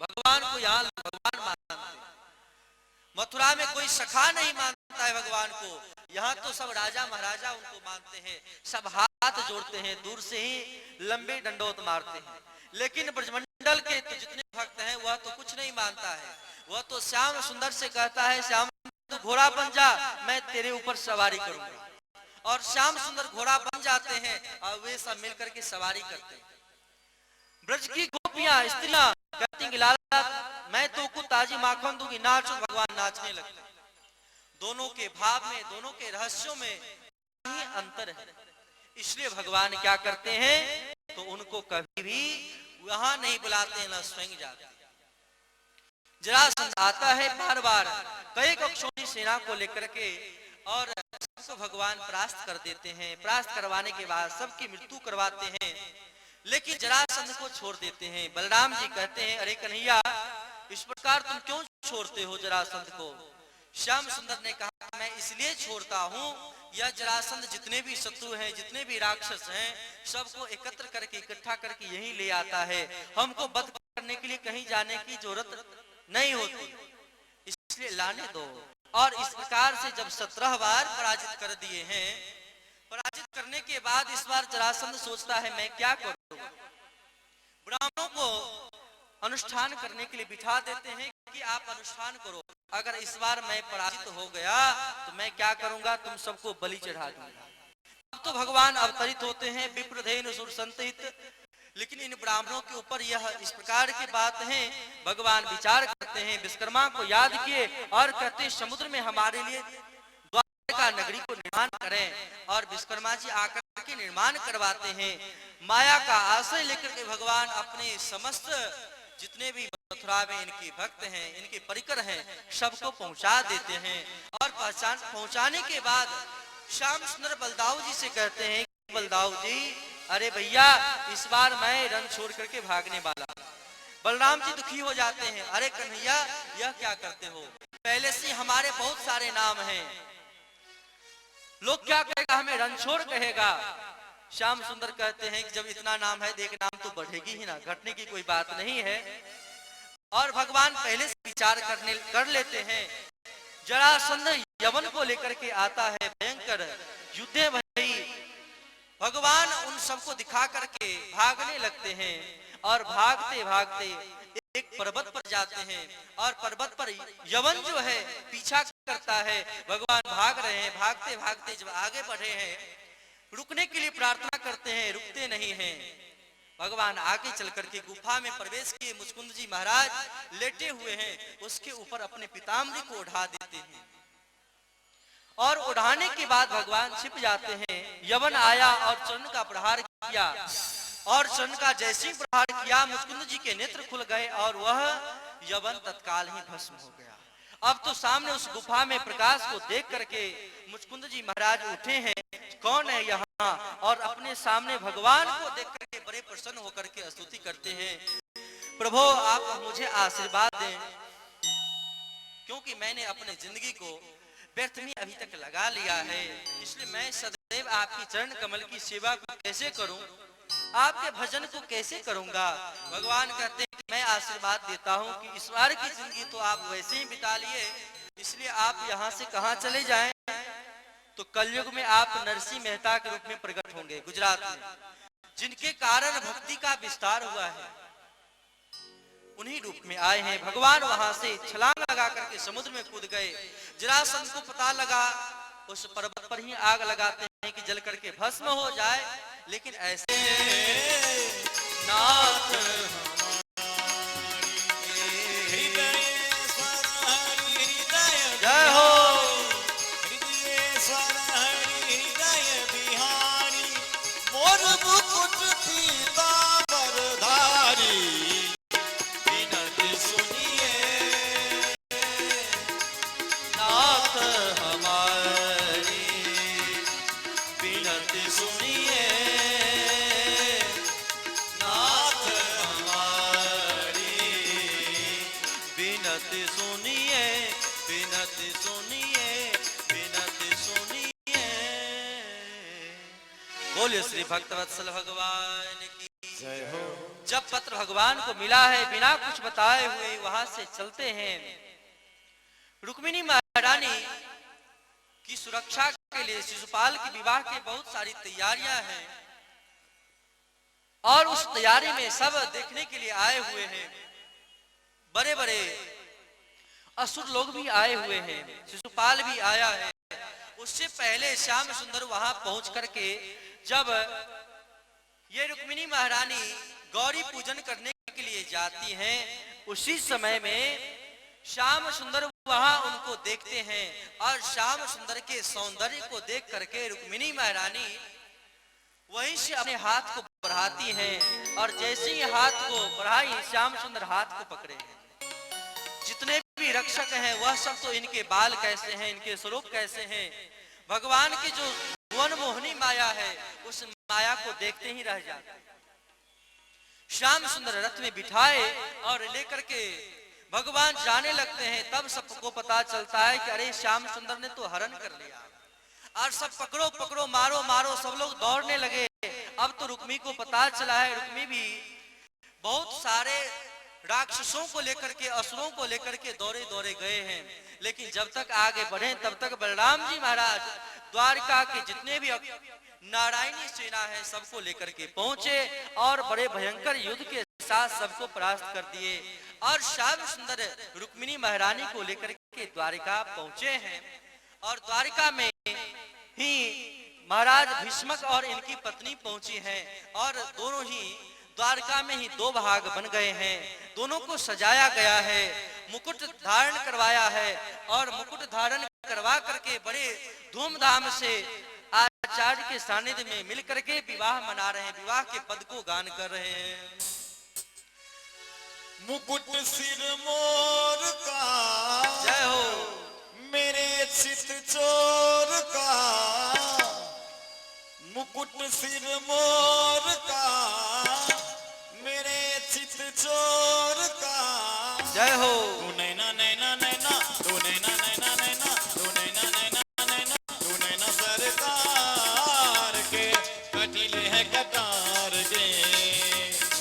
भगवान को यहाँ भगवान मानते हैं, मथुरा में कोई सखा नहीं मानता है भगवान को। यहाँ तो सब राजा महाराजा उनको मानते हैं, सब हाथ जोड़ते हैं, दूर से ही लंबे डंडोत मारते हैं। लेकिन ब्रजमंडल के तो जितने भक्त हैं वह तो कुछ नहीं मानता है। वह तो श्याम सुंदर से कहता है, श्याम तू घोड़ा बन जा, मैं तेरे ऊपर सवारी करूंगा। और श्याम सुंदर घोड़ा बन जाते हैं और वे सब मिलकर के सवारी करते हैं। ब्रज की गोपियां स्त्रियां कहती हैं, लाला मैं तो को ताजी माखन दूंगी, नाचो। भगवान नाचने लगते। दोनों के भाव में, दोनों के रहस्यों में ही अंतर है। इसलिए भगवान क्या करते हैं, तो उनको कभी भी वहां नहीं बुलाते, न स्वयं जाते। जरासंध आता है बार बार कई अक्षौणी सेना को लेकर के, और सबको भगवान परास्त कर देते हैं। परास्त करवाने के बाद सबकी मृत्यु करवाते हैं, लेकिन जरासंध को छोड़ देते हैं। बलराम जी कहते हैं, अरे कन्हैया, इस प्रकार तुम क्यों छोड़ते हो जरासंध को? श्याम सुंदर ने कहा, मैं इसलिए छोड़ता हूँ, यह जरासंध जितने भी शत्रु हैं, जितने भी राक्षस हैं, सबको एकत्र करके, इकट्ठा करके यहीं ले आता है। हमको वध करने के लिए कहीं जाने की जरूरत नहीं होती, इसलिए लाने दो। और इस प्रकार से जब 17 बार पराजित कर दिए हैं, पराजित करने के बाद इस बार जरासंध सोचता है, मैं क्या करूं? ब्राह्मणों को अनुष्ठान करने के लिए बिठा देते हैं कि आप अनुष्ठान करो। अगर इस बार मैं पराजित हो गया तो मैं क्या करूंगा, तुम सबको बलि चढ़ा दूंगा। अब तो भगवान अवतरित होते हैं, विप्रधेनु सुर संतहित। लेकिन इन ब्राह्मणों के ऊपर यह इस प्रकार की बात है, भगवान विचार करते हैं, विश्वकर्मा को याद किए और कहते हैं, समुद्र में हमारे लिए द्वारका नगरी को निर्माण करें। और विश्वकर्मा जी आकर के निर्माण करवाते हैं। माया का आश्रय लेकर के भगवान अपने समस्त जितने भी मथुरा में इनके भक्त हैं, इनके परिकर हैं, सबको पहुंचा देते हैं। और पहुंचाने के बाद श्याम सुंदर बलदाऊ जी से कहते हैं, बलदाऊ जी, अरे भैया, इस बार मैं रण छोड़ करके भागने वाला। बलराम जी दुखी हो जाते हैं, अरे कन्हैया, यह क्या करते हो? पहले से हमारे बहुत सारे नाम हैं, लोग क्या कहेगा, हमें रणछोड़ कहेगा। श्याम सुंदर कहते हैं कि जब इतना नाम है, देख नाम तो बढ़ेगी ही ना, घटने की कोई बात नहीं है। और भगवान पहले से विचार कर लेते हैं। जरासंध यवन को लेकर के आता है, भयंकर युद्ध भई। भगवान उन सबको दिखा करके भागने लगते हैं, और भागते भागते एक पर्वत पर जाते हैं, और पर्वत पर यवन जो है पीछा करता है। भगवान भाग रहे हैं, भागते भागते जब आगे बढ़े हैं, रुकने के लिए प्रार्थना करते हैं, रुकते नहीं हैं। भगवान आगे चल करके गुफा में प्रवेश किए। मुचकुंद जी महाराज लेटे हुए हैं, उसके ऊपर अपने पीताम्बरी को उठा देते हैं, और उड़ाने के बाद भगवान छिप जाते हैं। यवन आया और चरण का प्रहार किया, और चरण का जैसे ही प्रहार किया, मुचकुंद जी के नेत्र खुल गए, और वह यवन तत्काल ही भस्म हो गया। अब तो सामने उस गुफा में प्रकाश को देख करके मुचकुंद जी महाराज उठे हैं, कौन है यहाँ, और अपने सामने भगवान को देख करके बड़े प्रसन्न होकर के स्तुति करते हैं। प्रभु आप मुझे आशीर्वाद दें, क्योंकि मैंने अपने जिंदगी को व्यर्थ में अभी तक लगा लिया है, इसलिए मैं सदैव आपकी चरण कमल की सेवा को कैसे करूं, आपके भजन को कैसे करूंगा। भगवान कहते हैं कि मैं आशीर्वाद देता हूं कि इस बार की जिंदगी तो आप वैसे ही बिता लिए, इसलिए आप यहाँ से कहाँ चले जाएं, तो कलयुग में आप नरसिंह मेहता के रूप में प्रकट होंगे गुजरात में, जिनके कारण भक्ति का विस्तार हुआ है, उन्हीं रूप में आए हैं। भगवान वहां से छलांग लगा करके समुद्र में कूद गए। जरासंध को पता लगा, उस पर्वत पर ही आग लगाते हैं कि जल करके भस्म हो जाए, लेकिन ऐसे नाथ जय हो मोर मुकुट पीतांबरधारी बिनती सुनिए नाथ हमारी, बिनती सुनिए नाथ हमारी, बिनती सुनिए, बिनती सुनिए, बिनती सुनिए। बोलिए श्री भक्तवत्सल भगवान की जय हो। जब पत्र भगवान को मिला है, बिना कुछ बताए हुए वहां से चलते हैं। रुक्मिणी महारानी की सुरक्षा के लिए शिशुपाल के विवाह की बहुत सारी तैयारियां हैं, और उस तैयारी में सब देखने के लिए आए हुए हैं। बड़े बड़े असुर लोग भी आए हुए हैं, शिशुपाल भी आया है। उससे पहले श्याम सुंदर वहां पहुंच करके जब ये रुक्मिणी महारानी गौरी पूजन करने के लिए जाती हैं, उसी समय में श्याम सुंदर वहां उनको देखते हैं, और श्याम सुंदर के सौंदर्य को देख करके रुक्मिणी महारानी वहीं से अपने हाथ को बढ़ाती हैं, और जैसे ही हाथ को बढ़ाई श्याम सुंदर हाथ को पकड़े हैं। जितने भी रक्षक हैं वह सब तो इनके बाल कैसे हैं, इनके स्वरूप कैसे हैं, भगवान की जो भुवन मोहिनी माया है उस माया को देखते ही रह जाते हैं। श्याम सुंदर रथ में बिठाए और लेकर के भगवान जाने लगते हैं। तब सबको पता चलता है कि अरे श्याम सुंदर ने तो हरण कर लिया, और सब पकड़ो पकड़ो मारो मारो, सब लोग दौड़ने लगे। अब तो रुक्मी को पता चला है, रुक्मी भी बहुत सारे राक्षसों को लेकर के, असुरों को लेकर के दौड़े दौड़े गए हैं, लेकिन जब तक आगे बढ़े तब तक बलराम जी महाराज द्वारका के जितने भी नारायणी सेना है सबको लेकर के पहुंचे, और बड़े भयंकर युद्ध के साथ सबको परास्त कर दिए। और श्याम सुंदर रुक्मिणी महारानी को लेकर के द्वारिका पहुंचे हैं, और द्वारिका में ही महाराज भीष्मक और इनकी पत्नी पहुंची हैं, और दोनों ही द्वारका में ही दो भाग बन गए हैं। दोनों को सजाया गया है, मुकुट धारण करवाया है, और मुकुट धारण करवा करके बड़े धूमधाम से आचार्य के सानिध्य में मिल करके विवाह मना रहे हैं, विवाह के पद को गान कर रहे हैं। मुकुट सिर मोर का जय हो, मेरे चित चोर का, मुकुट सिर मोर का मेरे चित चोर का। जय हो। तू नैना नैना नैना, तू नैना नैना नैना, तू नैना नैना नैना, तू नैना सरकार के कटिले है कटार के,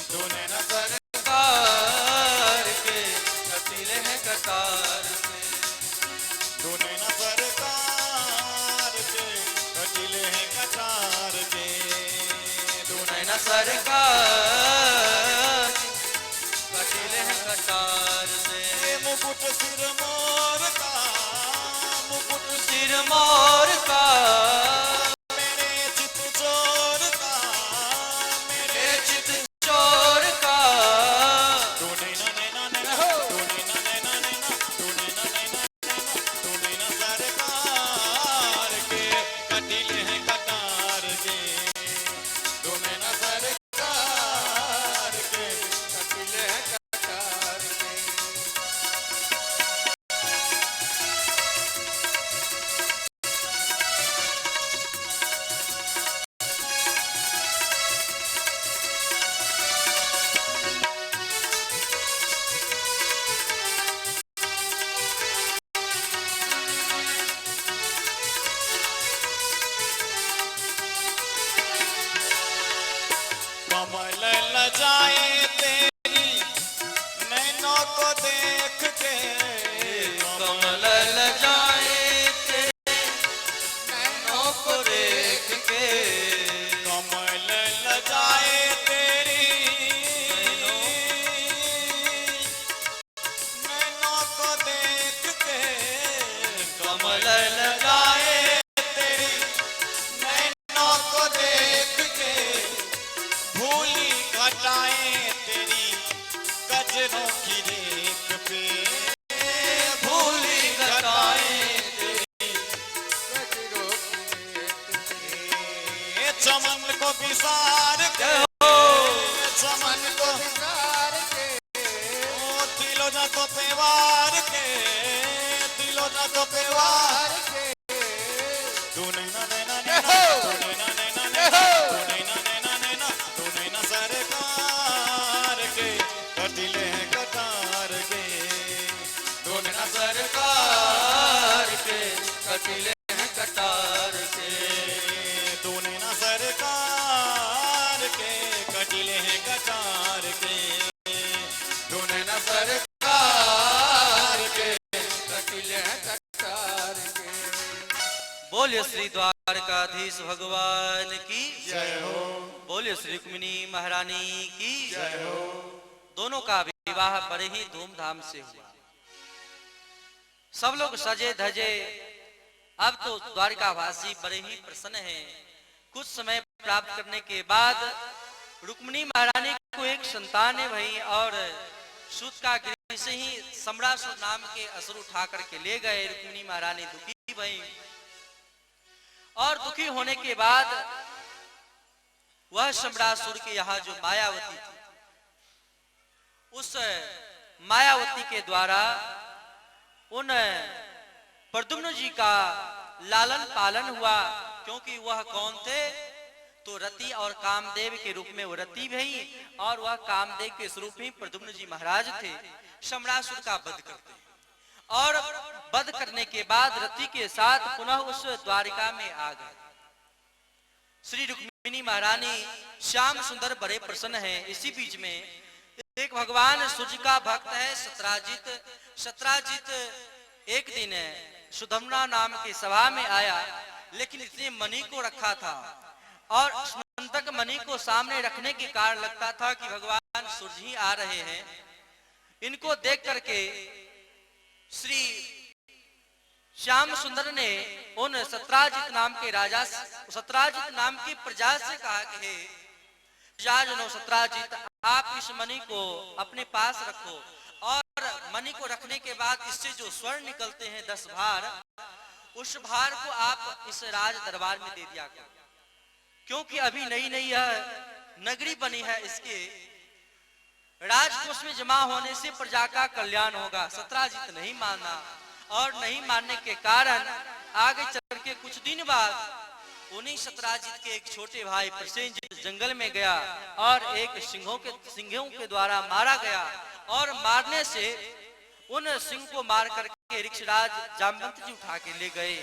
तू नैना सरकार के कटीले हैं कटार के, तू नैना सरकार के कटिले है कटार के, तू नैना सरकार कटीले हैं कटार से। मुकुट सिर मोर का, मुकुट सिर मोर का मेरे चित चोर का, मेरे चित चोर का। तू नैना नैना नैना, तू नैना नैना नैना, तू नैना नैना नैना, तू नैना सरकार के कटिले हैं कटार के, तू नैना सरकार के कटिले हैं कटार के। रातों पे वार के तू नैना नैना नैना तू नैना नैना नैना तू नैना नैना नैना तू नैना सरकार के कटिले हैं कटार के तू नैना सरकार के कटिले हैं कटार के तू नैना सरकार के कटिले हैं कटार के तू नैना सरकार के कटिले हैं कटार के। बोलिए श्री द्वारकाधीश भगवान की जय हो बोलिए श्री रुक्मिणी महारानी की जय हो। दोनों का विवाह बड़े ही धूमधाम से हुआ। सब लोग सजे धजे। अब तो द्वारकावासी बड़े ही प्रसन्न हैं। कुछ समय प्राप्त करने के बाद रुक्मिणी महारानी को एक संतान है भाई, और सूत का गृह से ही सम्रासुर नाम के असुर उठा करके ले गए। रुक्मिणी महारानी दुखी भई, और दुखी होने के बाद वह सम्रासुर के यहाँ जो मायावती थी, उस मायावती के द्वारा उन प्रद्युम्न जी का लालन पालन हुआ। क्योंकि वह कौन थे, तो रति और कामदेव के रूप में वो रति भई, और वह कामदेव के स्वरूप में प्रद्युम्न जी महाराज थे। सम्रासुर का वध करते हैं, और वध करने के बाद रति के साथ पुनः उस द्वारिका में आ गए। श्री रुक्मिणी महारानी श्याम सुंदर बड़े प्रसन्न हैं। इसी बीच में एक भगवान सूर्य का भक्त है सत्राजित। सत्राजित एक दिन सुधम्ना नाम की सभा में आया, लेकिन इसने मणि को रखा था, और स्मंतक मणि को सामने रखने के कारण लगता था कि भगवान सूर्य ही आ रहे हैं। इनको देख करके श्री श्याम सुंदर ने उन सत्राजित नाम के राजा, सत्राजित नाम की प्रजा से कहा कि हे प्रजाजनों, सत्राजित आप इस मणि को अपने पास रखो, और मणि को रखने के बाद इससे जो स्वर्ण निकलते हैं 10 भार, उस भार को आप इस राज दरबार में दे दिया करो। क्योंकि अभी नई नई यह नगरी बनी है, इसके राजकोष में जमा होने से प्रजा का कल्याण होगा। सत्राजित नहीं माना, और नहीं मानने के कारण आगे चल के कुछ दिन बाद उन्हीं सत्राजित के एक छोटे भाई प्रसेनजित जंगल में गया, और एक सिंहों के द्वारा मारा गया। और मारने से उन सिंह को मार करके ऋक्षराज जामवंत जी उठा के ले गए।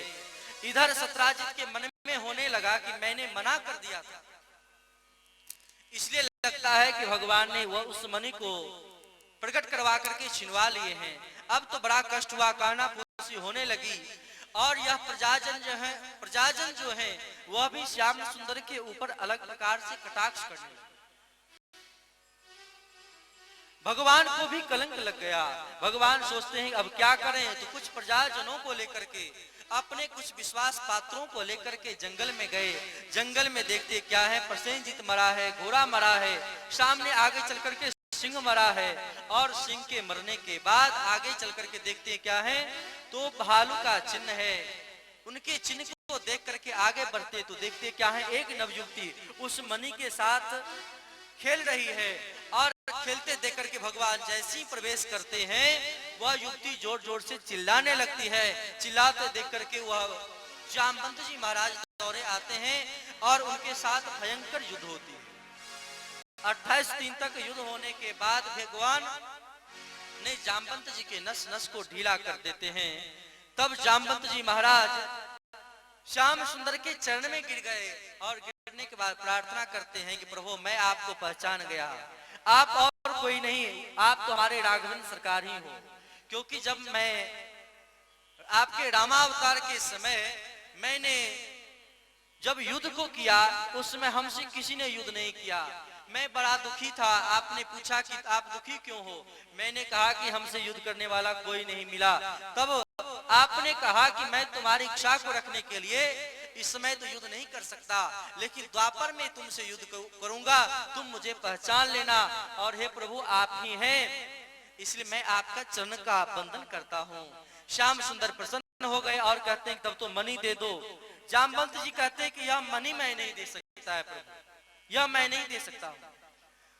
इधर सत्राजित के मन में होने लगा कि मैंने मना कर दिया था, इसलिए लगता है कि भगवान ने वह उस मणि को प्रकट करवा करके छिनवा लिए हैं। अब तो बड़ा कष्ट हुआ, कानाफूसी होने लगी, और यह प्रजाजन जो है वह भी श्याम सुंदर के ऊपर अलग प्रकार से कटाक्ष करने लगे। भगवान को भी कलंक लग गया। भगवान सोचते हैं अब क्या करें, तो कुछ प्रजाजनों को लेकर के, अपने कुछ विश्वास पात्रों को लेकर के जंगल में गए। जंगल में देखते क्या है, प्रसेनजित मरा है, घोड़ा मरा है, सामने आगे चल करके सिंह मरा है, और सिंह के मरने के बाद आगे चल करके देखते क्या है, तो भालू का चिन्ह है। उनके चिन्ह को देख करके आगे बढ़ते तो देखते क्या है, एक नवयुवती उस मणि के साथ खेल रही है, और खेलते देख करके भगवान जैसे ही प्रवेश करते हैं, वह युवती जोर जोर से चिल्लाने लगती है। चिल्लाते देख करके वह जामवंत जी महाराज दौड़े आते हैं, और उनके साथ भयंकर युद्ध होती है। 28 दिन तक युद्ध होने के बाद भगवान ने जामवंत जी के नस नस को ढीला कर देते हैं। तब जामवंत जी महाराज श्याम सुंदर के चरण में गिर गए, और गिरने के बाद प्रार्थना करते हैं कि प्रभु मैं आपको पहचान गया, आप और कोई नहीं, आप तो हमारे राघवन सरकार ही हो। क्योंकि जब मैं आपके रामावतार के समय मैंने जब युद्ध को किया, उस समय हमसे किसी ने युद्ध नहीं किया। मैं बड़ा दुखी था। आपने पूछा कि आप दुखी क्यों हो, मैंने कहा कि हमसे युद्ध करने वाला कोई नहीं मिला। तब आपने कहा कि मैं तुम्हारी इच्छा को रखने के लिए इस समय तो युद्ध नहीं कर सकता, लेकिन द्वापर में तुमसे युद्ध करूंगा, तुम मुझे पहचान लेना। और हे प्रभु आप ही हैं, इसलिए मैं आपका चरण का बंधन करता हूँ। श्याम सुंदर प्रसन्न हो गए और कहते हैं तब तो मणि दे दो। जामवंत जी कहते हैं कि यह मणि मैं नहीं दे सकता है प्रभु, यह मैं नहीं दे सकता हूँ।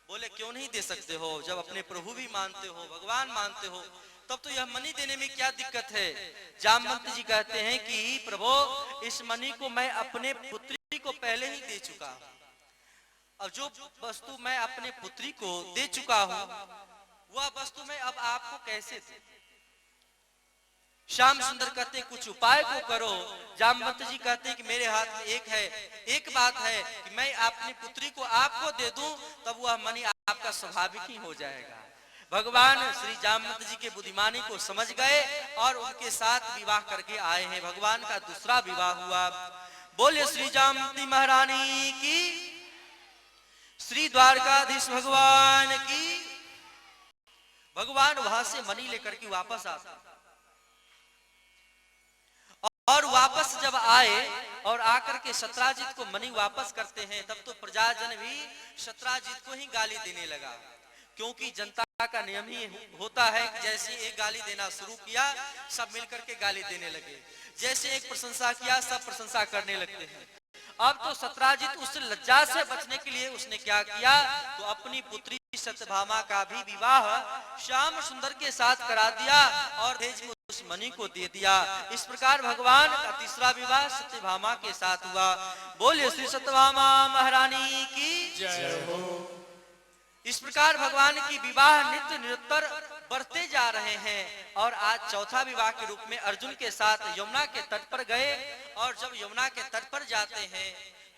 बोले क्यों नहीं दे सकते हो, जब अपने प्रभु भी मानते हो, भगवान मानते हो, तब तो यह मणि देने में क्या दिक्कत है। जामवंत जी कहते हैं कि प्रभु इस मणि को मैं अपने पुत्री को पहले ही दे चुका, और जो वस्तु मैं अपने पुत्री को दे चुका हूं वह वस्तु मैं अब आपको कैसे दूं। श्याम सुंदर कहते हैं कुछ उपाय को करो। जामवंत जी कहते हैं कि मेरे हाथ में एक बात है कि मैं अपनी पुत्री को आपको दे दूं, तब वह मणि आपका स्वाभाविक ही हो जाएगा। भगवान श्री जामवंत जी के बुद्धिमानी को समझ गए और उनके साथ विवाह करके आए हैं। भगवान का दूसरा विवाह हुआ। बोले श्री जामवंती महारानी की, श्री द्वारकाधीश भगवान की। भगवान वहां से मणि लेकर के वापस आते और वापस जब आए और आकर के सत्राजित को मणि वापस करते हैं, तब तो प्रजाजन भी सत्राजित को ही गाली देने लगा, क्योंकि जनता का नियम ही होता है कि जैसे एक गाली देना शुरू किया सब मिलकर के गाली देने लगे, जैसे एक प्रशंसा किया सब प्रशंसा करने लगते हैं। अब तो सत्राजित उस लज्जा से बचने के लिए उसने क्या किया, तो अपनी पुत्री सत्यभामा का भी विवाह श्याम सुंदर के साथ करा दिया और दहेज में उस मणि को दे दिया। इस प्रकार भगवान का तीसरा विवाह सत्यभामा के साथ हुआ। बोले श्री सत्यभामा महारानी की जय हो। इस प्रकार भगवान की विवाह नित्य निरंतर बढ़ते जा रहे हैं और आज चौथा विवाह के रूप में अर्जुन के साथ यमुना के तट पर गए, और जब यमुना के तट पर जाते हैं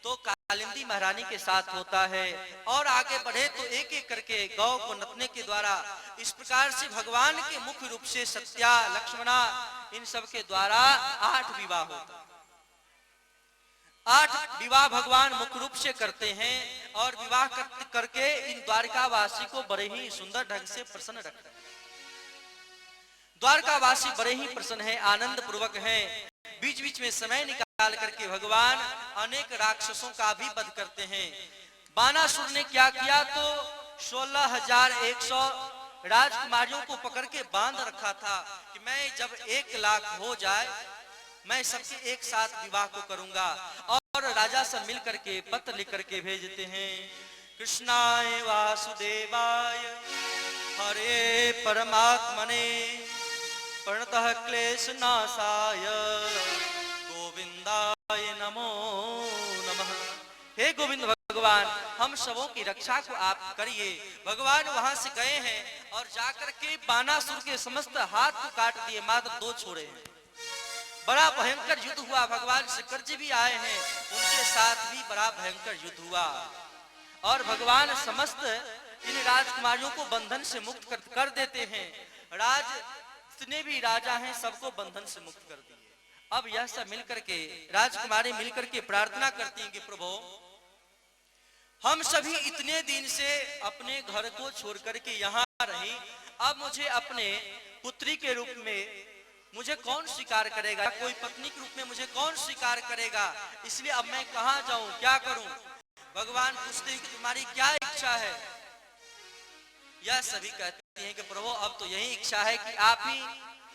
तो कालिंदी महारानी के साथ होता है, और आगे बढ़े तो एक एक करके गौ को नपने के द्वारा इस प्रकार से भगवान के मुख्य रूप से सत्या लक्ष्मणा इन सब के द्वारा 8 विवाह होता। 8 विवाह भगवान मुख्य रूप से करते हैं और विवाह करके इन द्वारकावासी को बड़े ही सुंदर ढंग से प्रसन्न रखते हैं। द्वारकावासी बड़े ही प्रसन्न है, आनंद पूर्वक है। बीच बीच में समय निकाल करके भगवान अनेक राक्षसों का भी वध करते हैं। बानासुर ने क्या किया, तो 16,100 राजकुमारियों को पकड़ के बांध रखा था कि मैं जब 1 लाख हो जाए मैं सबके एक साथ विवाह को करूंगा। और राजा से मिल करके पत्र लिख करके भेजते हैं, कृष्णाय वासुदेवाय हरे परमात्मने प्रणतः क्लेश नाशाय गोविंदाय नमो नमः। हे गोविंद भगवान, हम सबों की रक्षा को आप करिए। भगवान वहां से गए हैं और जाकर के बानासुर के समस्त हाथ को काट दिए, मात्र 2 छोड़े हैं। बड़ा भयंकर युद्ध हुआ। भगवान शंकर जी भी आए हैं, उनके साथ भी बड़ा भयंकर युद्ध हुआ और भगवान समस्त इन राजकुमारियों को बंधन से मुक्त कर देते हैं। जितने भी राजा हैं सबको बंधन से मुक्त कर दिए। अब यह सब मिलकर के राजकुमारी मिलकर के प्रार्थना करती हैं कि प्रभु हम सभी इतने दिन से अपने घर को छोड़ करके यहाँ रही, अब मुझे अपने पुत्री के रूप में मुझे कौन स्वीकार करेगा, कोई पत्नी के रूप में मुझे कौन स्वीकार करेगा, इसलिए अब मैं कहाँ जाऊं, क्या करूं। भगवान पूछते हैं कि तुम्हारी क्या इच्छा है। यह सभी कहते हैं कि प्रभु अब तो यही इच्छा है कि आप ही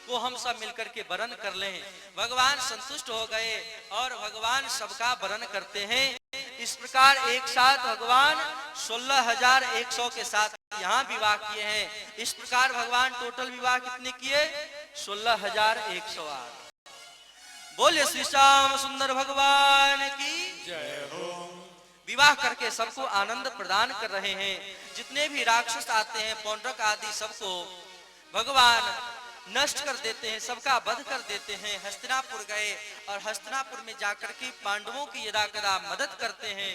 को हम सब मिलकर के वरण कर लें। भगवान संतुष्ट हो गए और भगवान सबका वरण करते हैं। इस प्रकार एक साथ भगवान 16,100 के साथ यहाँ विवाह किए हैं। इस प्रकार भगवान टोटल विवाह कितने किए, 16,108। बोले श्री श्याम सुंदर भगवान की जय हो। विवाह करके सबको आनंद प्रदान कर रहे हैं। जितने भी राक्षस आते हैं, पौंड्रक आदि, सबको भगवान नष्ट कर देते हैं, सबका वध कर देते हैं। हस्तिनापुर गए और हस्तिनापुर में जाकर के पांडवों की यदा मदद करते हैं।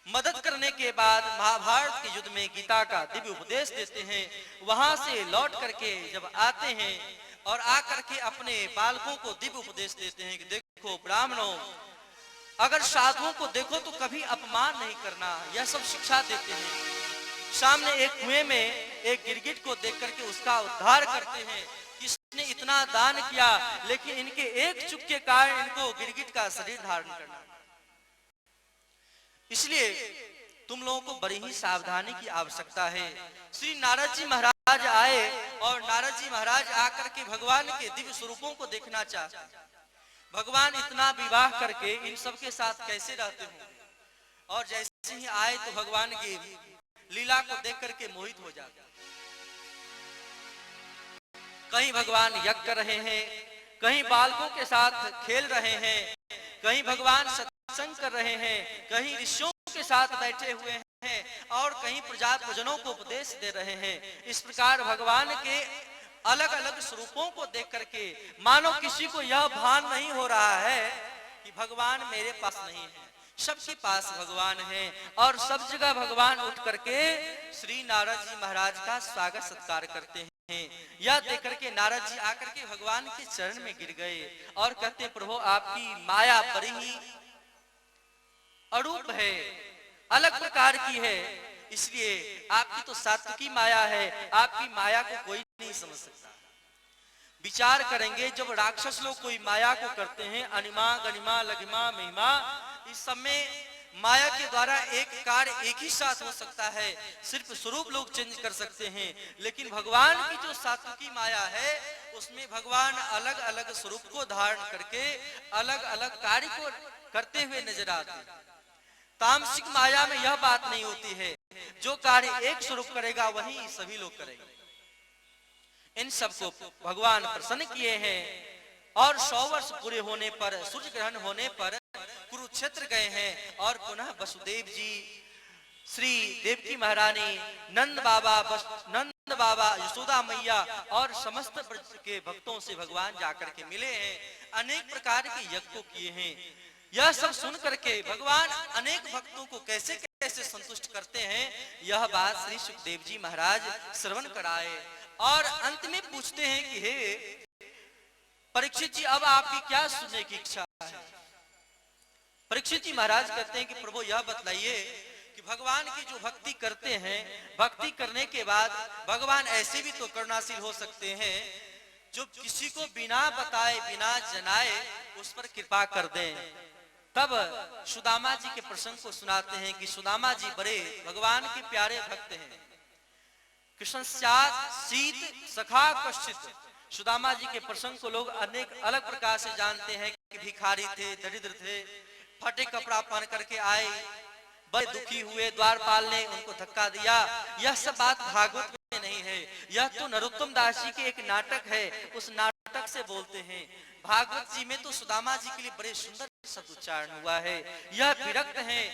मदद करने के बाद महाभारत के युद्ध में गीता का दिव्य उपदेश देते हैं। वहां से लौट करके जब आते हैं और आकर के अपने बालकों को दिव्य उपदेश देते हैं कि देखो ब्राह्मणों, अगर साधुओं को देखो तो कभी अपमान नहीं करना, यह सब शिक्षा देते हैं। सामने एक कुएं में एक गिरगिट को देख करके उसका उद्धार करते हैं। किसने इतना दान किया, लेकिन इनके एक चुप के कारण इनको गिरगिट का शरीर धारण करना। इसलिए तुम लोगों को बड़ी ही सावधानी की आवश्यकता है। श्री नारद जी महाराज आए और नारद जी महाराज आकर के भगवान के दिव्य स्वरूपों को देखना चाहते। भगवान इतना विवाह करके इन सब के साथ कैसे रहते हो, और जैसे ही आए तो भगवान की लीला को देख करके मोहित हो जाते। कहीं भगवान यज्ञ कर रहे हैं, कहीं बालकों के साथ खेल रहे हैं, कहीं भगवान सत्संग कर रहे हैं, कहीं ऋषियों के साथ बैठे हुए हैं और कहीं प्रजाजनों को उपदेश दे रहे हैं। इस प्रकार भगवान के अलग अलग स्वरूपों को देख करके मानो किसी को यह भान नहीं हो रहा है कि भगवान मेरे पास नहीं है, सबके पास भगवान है। और सब जगह भगवान उठ करके श्री नारद जी महाराज का स्वागत सत्कार करते हैं। यह देख करके नारद जी आकर के भगवान के चरण में गिर गए और कहते प्रभु आपकी माया बड़ी ही अरूप है, अलग प्रकार की है, इसलिए आपकी तो सात्विकी माया है, आपकी माया को कोई नहीं समझ सकता। विचार करेंगे जब राक्षस लोग कोई माया को करते हैं, अनिमा गनिमा लघिमा महिमा, इस समय माया के द्वारा एक कार्य एक ही साथ हो सकता है, सिर्फ स्वरूप लोग चेंज कर सकते हैं। लेकिन भगवान की जो सात्विकी माया है उसमें भगवान अलग अलग स्वरूप को धारण करके अलग अलग कार्य को करते हुए नजर आते हैं। तामसिक माया में यह बात नहीं होती है, जो कार्य एक स्वरूप करेगा वही सभी लोग करेंगे। इन सबको भगवान प्रसन्न किए हैं और 100 वर्ष पूरे होने पर, सूर्य ग्रहण होने पर कुरुक्षेत्र गए हैं और पुनः वसुदेव जी, श्री देवकी महारानी, नंद बाबा, यशोदा मैया और समस्त ब्रज के भक्तों से भगवान जाकर के मिले हैं, अनेक प्रकार के यज्ञ को किए हैं। यह सब सुन करके भगवान अनेक भक्तों को कैसे कैसे संतुष्ट करते हैं, यह बात श्री सुखदेव जी महाराज श्रवण कराए और अंत में पूछते हैं कि हे परीक्षित जी, अब आपकी क्या सुनने की इच्छा है। परीक्षित जी महाराज कहते हैं कि प्रभु यह बतलाइए कि भगवान की जो भक्ति करते हैं, भक्ति करने के बाद भगवान ऐसे भी तो करुणाशील हो सकते हैं जो किसी को बिना बताए बिना जनाए उस पर कृपा कर दें। तब सुदामा जी के प्रसंग को सुनाते हैं कि सुदामा जी बड़े भगवान के प्यारे भक्त हैं। कृष्ण शीत सखा कश्चित, सुदामा जी के प्रसंग को लोग अनेक अलग प्रकार से जानते हैं कि भिखारी थे, दरिद्र थे, फटे कपड़ा पहन करके आए, बड़े दुखी हुए, द्वारपाल ने उनको धक्का दिया। यह सब बात भागवत में नहीं है, यह तो नरोत्तम दास जी के एक नाटक है, उस नाटक से बोलते हैं। भागवत जी में तो सुदामा जी के लिए बड़े सुंदर शब्द उच्चारण हुआ है। यह विरक्त हैं,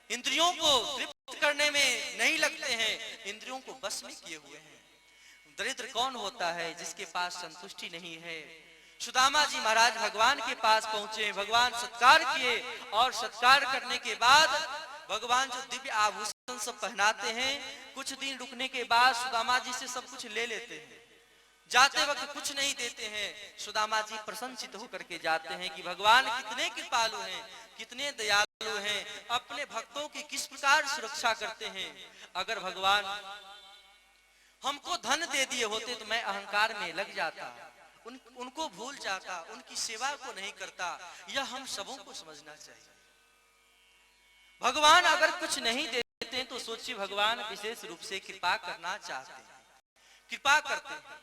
इंद्रियों को तृप्त करने में नहीं लगते हैं, इंद्रियों को बस में किए हुए हैं। दरिद्र कौन होता है जिसके पास संतुष्टि नहीं है। सुदामा जी महाराज भगवान के पास पहुंचे, भगवान सत्कार किए और सत्कार करने के बाद भगवान जो दिव्य आभूषण सब पहनाते हैं, कुछ दिन रुकने के बाद सुदामा जी से सब कुछ ले लेते हैं, जाते वक्त कुछ नहीं देते हैं। सुदामा जी प्रसन्नचित होकर के जाते हैं कि भगवान कितने कृपालु हैं, कितने दयालु हैं, अपने भक्तों की किस प्रकार सुरक्षा करते हैं। अगर भगवान हमको धन दे दिए होते तो मैं अहंकार में लग जाता, उनको भूल जाता, उनकी सेवा को नहीं करता। यह हम सबों को समझना चाहिए। भगवान अगर कुछ नहीं देते तो सोचिए भगवान विशेष रूप से कृपा करना चाहते हैं, कृपा करते हैं।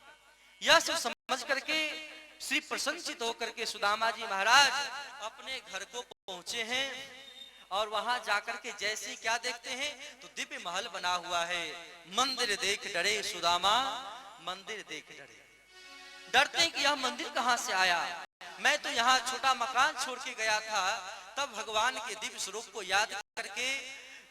यह सब समझ करके श्री प्रसन्नचित होकर के सुदामा जी महाराज अपने घर को पहुंचे हैं और वहां जाकर के जैसे क्या देखते हैं तो दिव्य महल बना हुआ है। मंदिर देख डरे सुदामा, मंदिर देख डरे, डरते हैं कि यह मंदिर कहां से आया, मैं तो यहाँ छोटा मकान छोड़ के गया था। तब भगवान के दिव्य स्वरूप को याद करके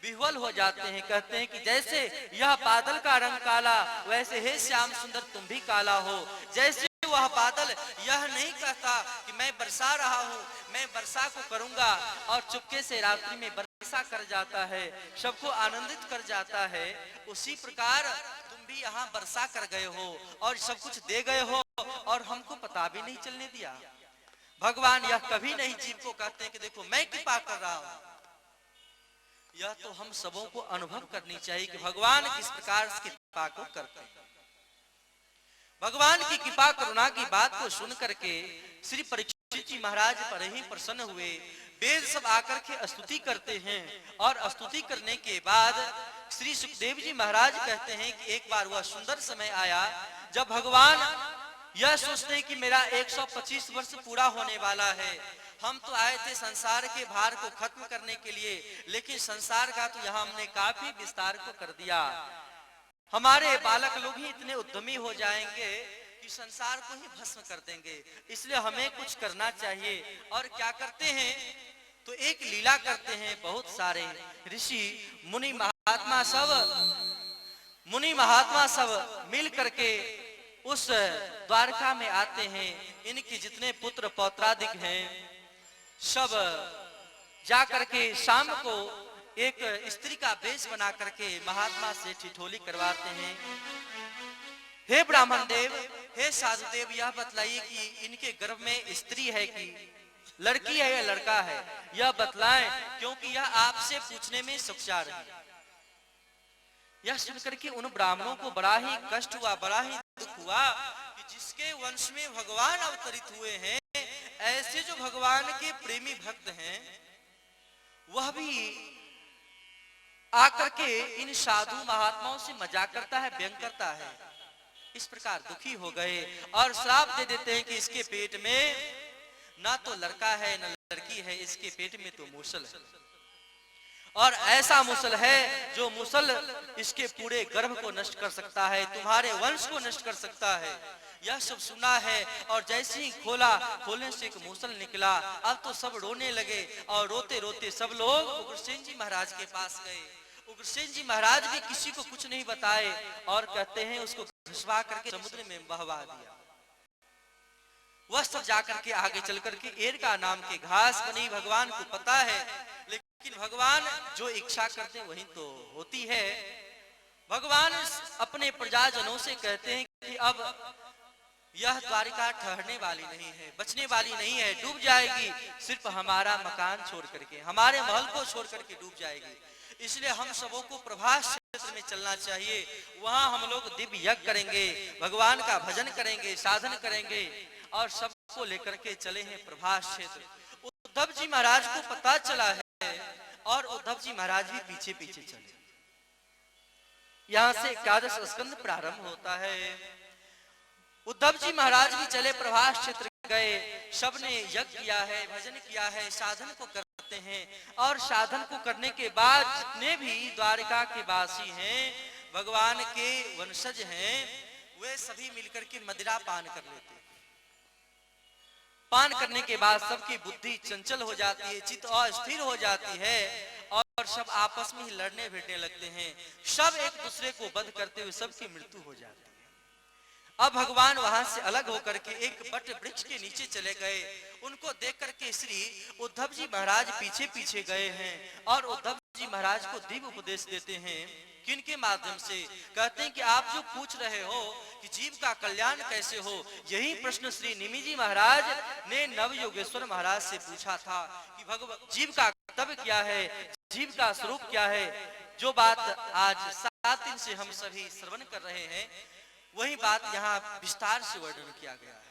विह्वल हो जाते हैं, कहते हैं कि जैसे यह बादल का रंग काला, वैसे हे श्याम सुंदर तुम भी काला हो। जैसे वह बादल यह नहीं कहता कि मैं बरसा रहा हूँ, मैं वर्षा को करूंगा और चुपके से रात्रि में वर्षा कर जाता है, सबको आनंदित कर जाता है, उसी प्रकार तुम भी यहाँ वर्षा कर गए हो और सब कुछ दे गए हो और हमको पता भी नहीं चलने दिया। भगवान यह कभी नहीं जीव को कहते हैं कि देखो मैं कृपा कर रहा हूं। यह तो हम सबों को अनुभव करनी चाहिए कि भगवान किस प्रकार की कृपा को करते हैं। भगवान की कृपा करुणा की बात को सुन करके श्री परीक्षित जी महाराज पर ही प्रसन्न हुए। वेद सब आकर के स्तुति करते हैं और स्तुति करने के बाद श्री सुखदेव जी महाराज कहते हैं कि एक बार वह सुंदर समय आया जब भगवान यह सोचते हैं कि मेरा 125 वर्ष पूरा होने वाला है। हम तो आए थे संसार के भार को खत्म करने के लिए, लेकिन संसार का तो यहाँ हमने काफी विस्तार को कर दिया। हमारे बालक लोग ही इतने उद्यमी हो जाएंगे कि संसार को ही भस्म कर देंगे, इसलिए हमें कुछ करना चाहिए। और क्या करते हैं, तो एक लीला करते हैं। बहुत सारे ऋषि मुनि महात्मा सब मिल करके उस द्वारका में आते हैं। इनके जितने पुत्र पौत्रादिक हैं सब जा करके शाम को एक स्त्री का वेश बना करके महात्मा से ठिठोली करवाते हैं। हे ब्राह्मण देव, हे साधु देव, यह बतलाइए कि इनके गर्भ में स्त्री है कि लड़की है या लड़का है, यह बतलाएं, क्योंकि यह आपसे पूछने में सुखचार है। यह सुनकर के उन ब्राह्मणों को बड़ा ही कष्ट हुआ, बड़ा ही दुख हुआ कि जिसके वंश में भगवान अवतरित हुए हैं, ऐसे जो भगवान के प्रेमी भक्त हैं, वह भी आकर के इन साधु महात्माओं से मजाक करता है, व्यंग करता है। इस प्रकार दुखी हो गए और श्राप दे देते हैं कि इसके पेट में ना तो लड़का है ना लड़की है, इसके पेट में तो मूसल है, और ऐसा मूसल है जो मूसल इसके पूरे गर्भ को नष्ट कर सकता है, तुम्हारे वंश को नष्ट कर सकता है। यह सब सुना है और जैसे ही खोलने से एक मूसल निकला। अब तो सब रोने लगे और रोते रोते सब लोग उग्रसेन जी महाराज के पास गए। उग्रसेन जी महाराज भी किसी को कुछ नहीं बताए और कहते हैं उसको घुसवा करके समुद्र में बहवा दिया। वह सब जाकर के आगे चल करके एरका नाम के घास बनी। भगवान को पता है, लेकिन भगवान जो इच्छा करते हैं वही तो होती है। भगवान अपने प्रजाजनों से कहते हैं कि अब यह द्वारिका ठहरने वाली नहीं है, बचने वाली नहीं है, डूब जाएगी। सिर्फ हमारा मकान छोड़ करके, हमारे महल को छोड़ करके डूब जाएगी। इसलिए हम सबों को प्रभास क्षेत्र में चलना चाहिए। वहां हम लोग दिव्य यज्ञ करेंगे, भगवान का भजन करेंगे, साधन करेंगे और सबको लेकर के चले हैं प्रभास क्षेत्र। उद्धव जी महाराज को पता चला है और उद्धव जी महाराज भी पीछे पीछे चले। यहाँ से एकादश स्कंद प्रारंभ होता है। उद्धव जी महाराज भी चले, प्रभास क्षेत्र गए, सबने यज्ञ किया है, भजन किया है, साधन को करते हैं। और साधन को करने के बाद जितने भी द्वारिका के वासी हैं, भगवान के वंशज हैं, वे सभी मिलकर के मदिरा पान कर लेते हैं। पान करने के बाद सबकी बुद्धि चंचल हो जाती है, चित्त अस्थिर हो जाती है और सब आपस में ही लड़ने भिड़ने लगते हैं। सब एक दूसरे को वध करते हुए सबकी मृत्यु हो जाती है। अब भगवान वहां से अलग होकर के एक बट वृक्ष के नीचे चले गए। उनको देख करके श्री उद्धव जी महाराज पीछे पीछे गए हैं और उद्धव जी महाराज को दिव्य उपदेश देते हैं। किनके माध्यम से? कहते हैं कि आप जो पूछ रहे हो कि जीव का कल्याण कैसे हो, यही प्रश्न श्री निमि जी महाराज ने नव योगेश्वर महाराज से पूछा था कि जीव का कर्तव्य क्या है, जीव का स्वरूप क्या है। जो बात आज 7 दिन से हम सभी श्रवण कर रहे हैं, वही बात यहाँ विस्तार से वर्णन किया गया है।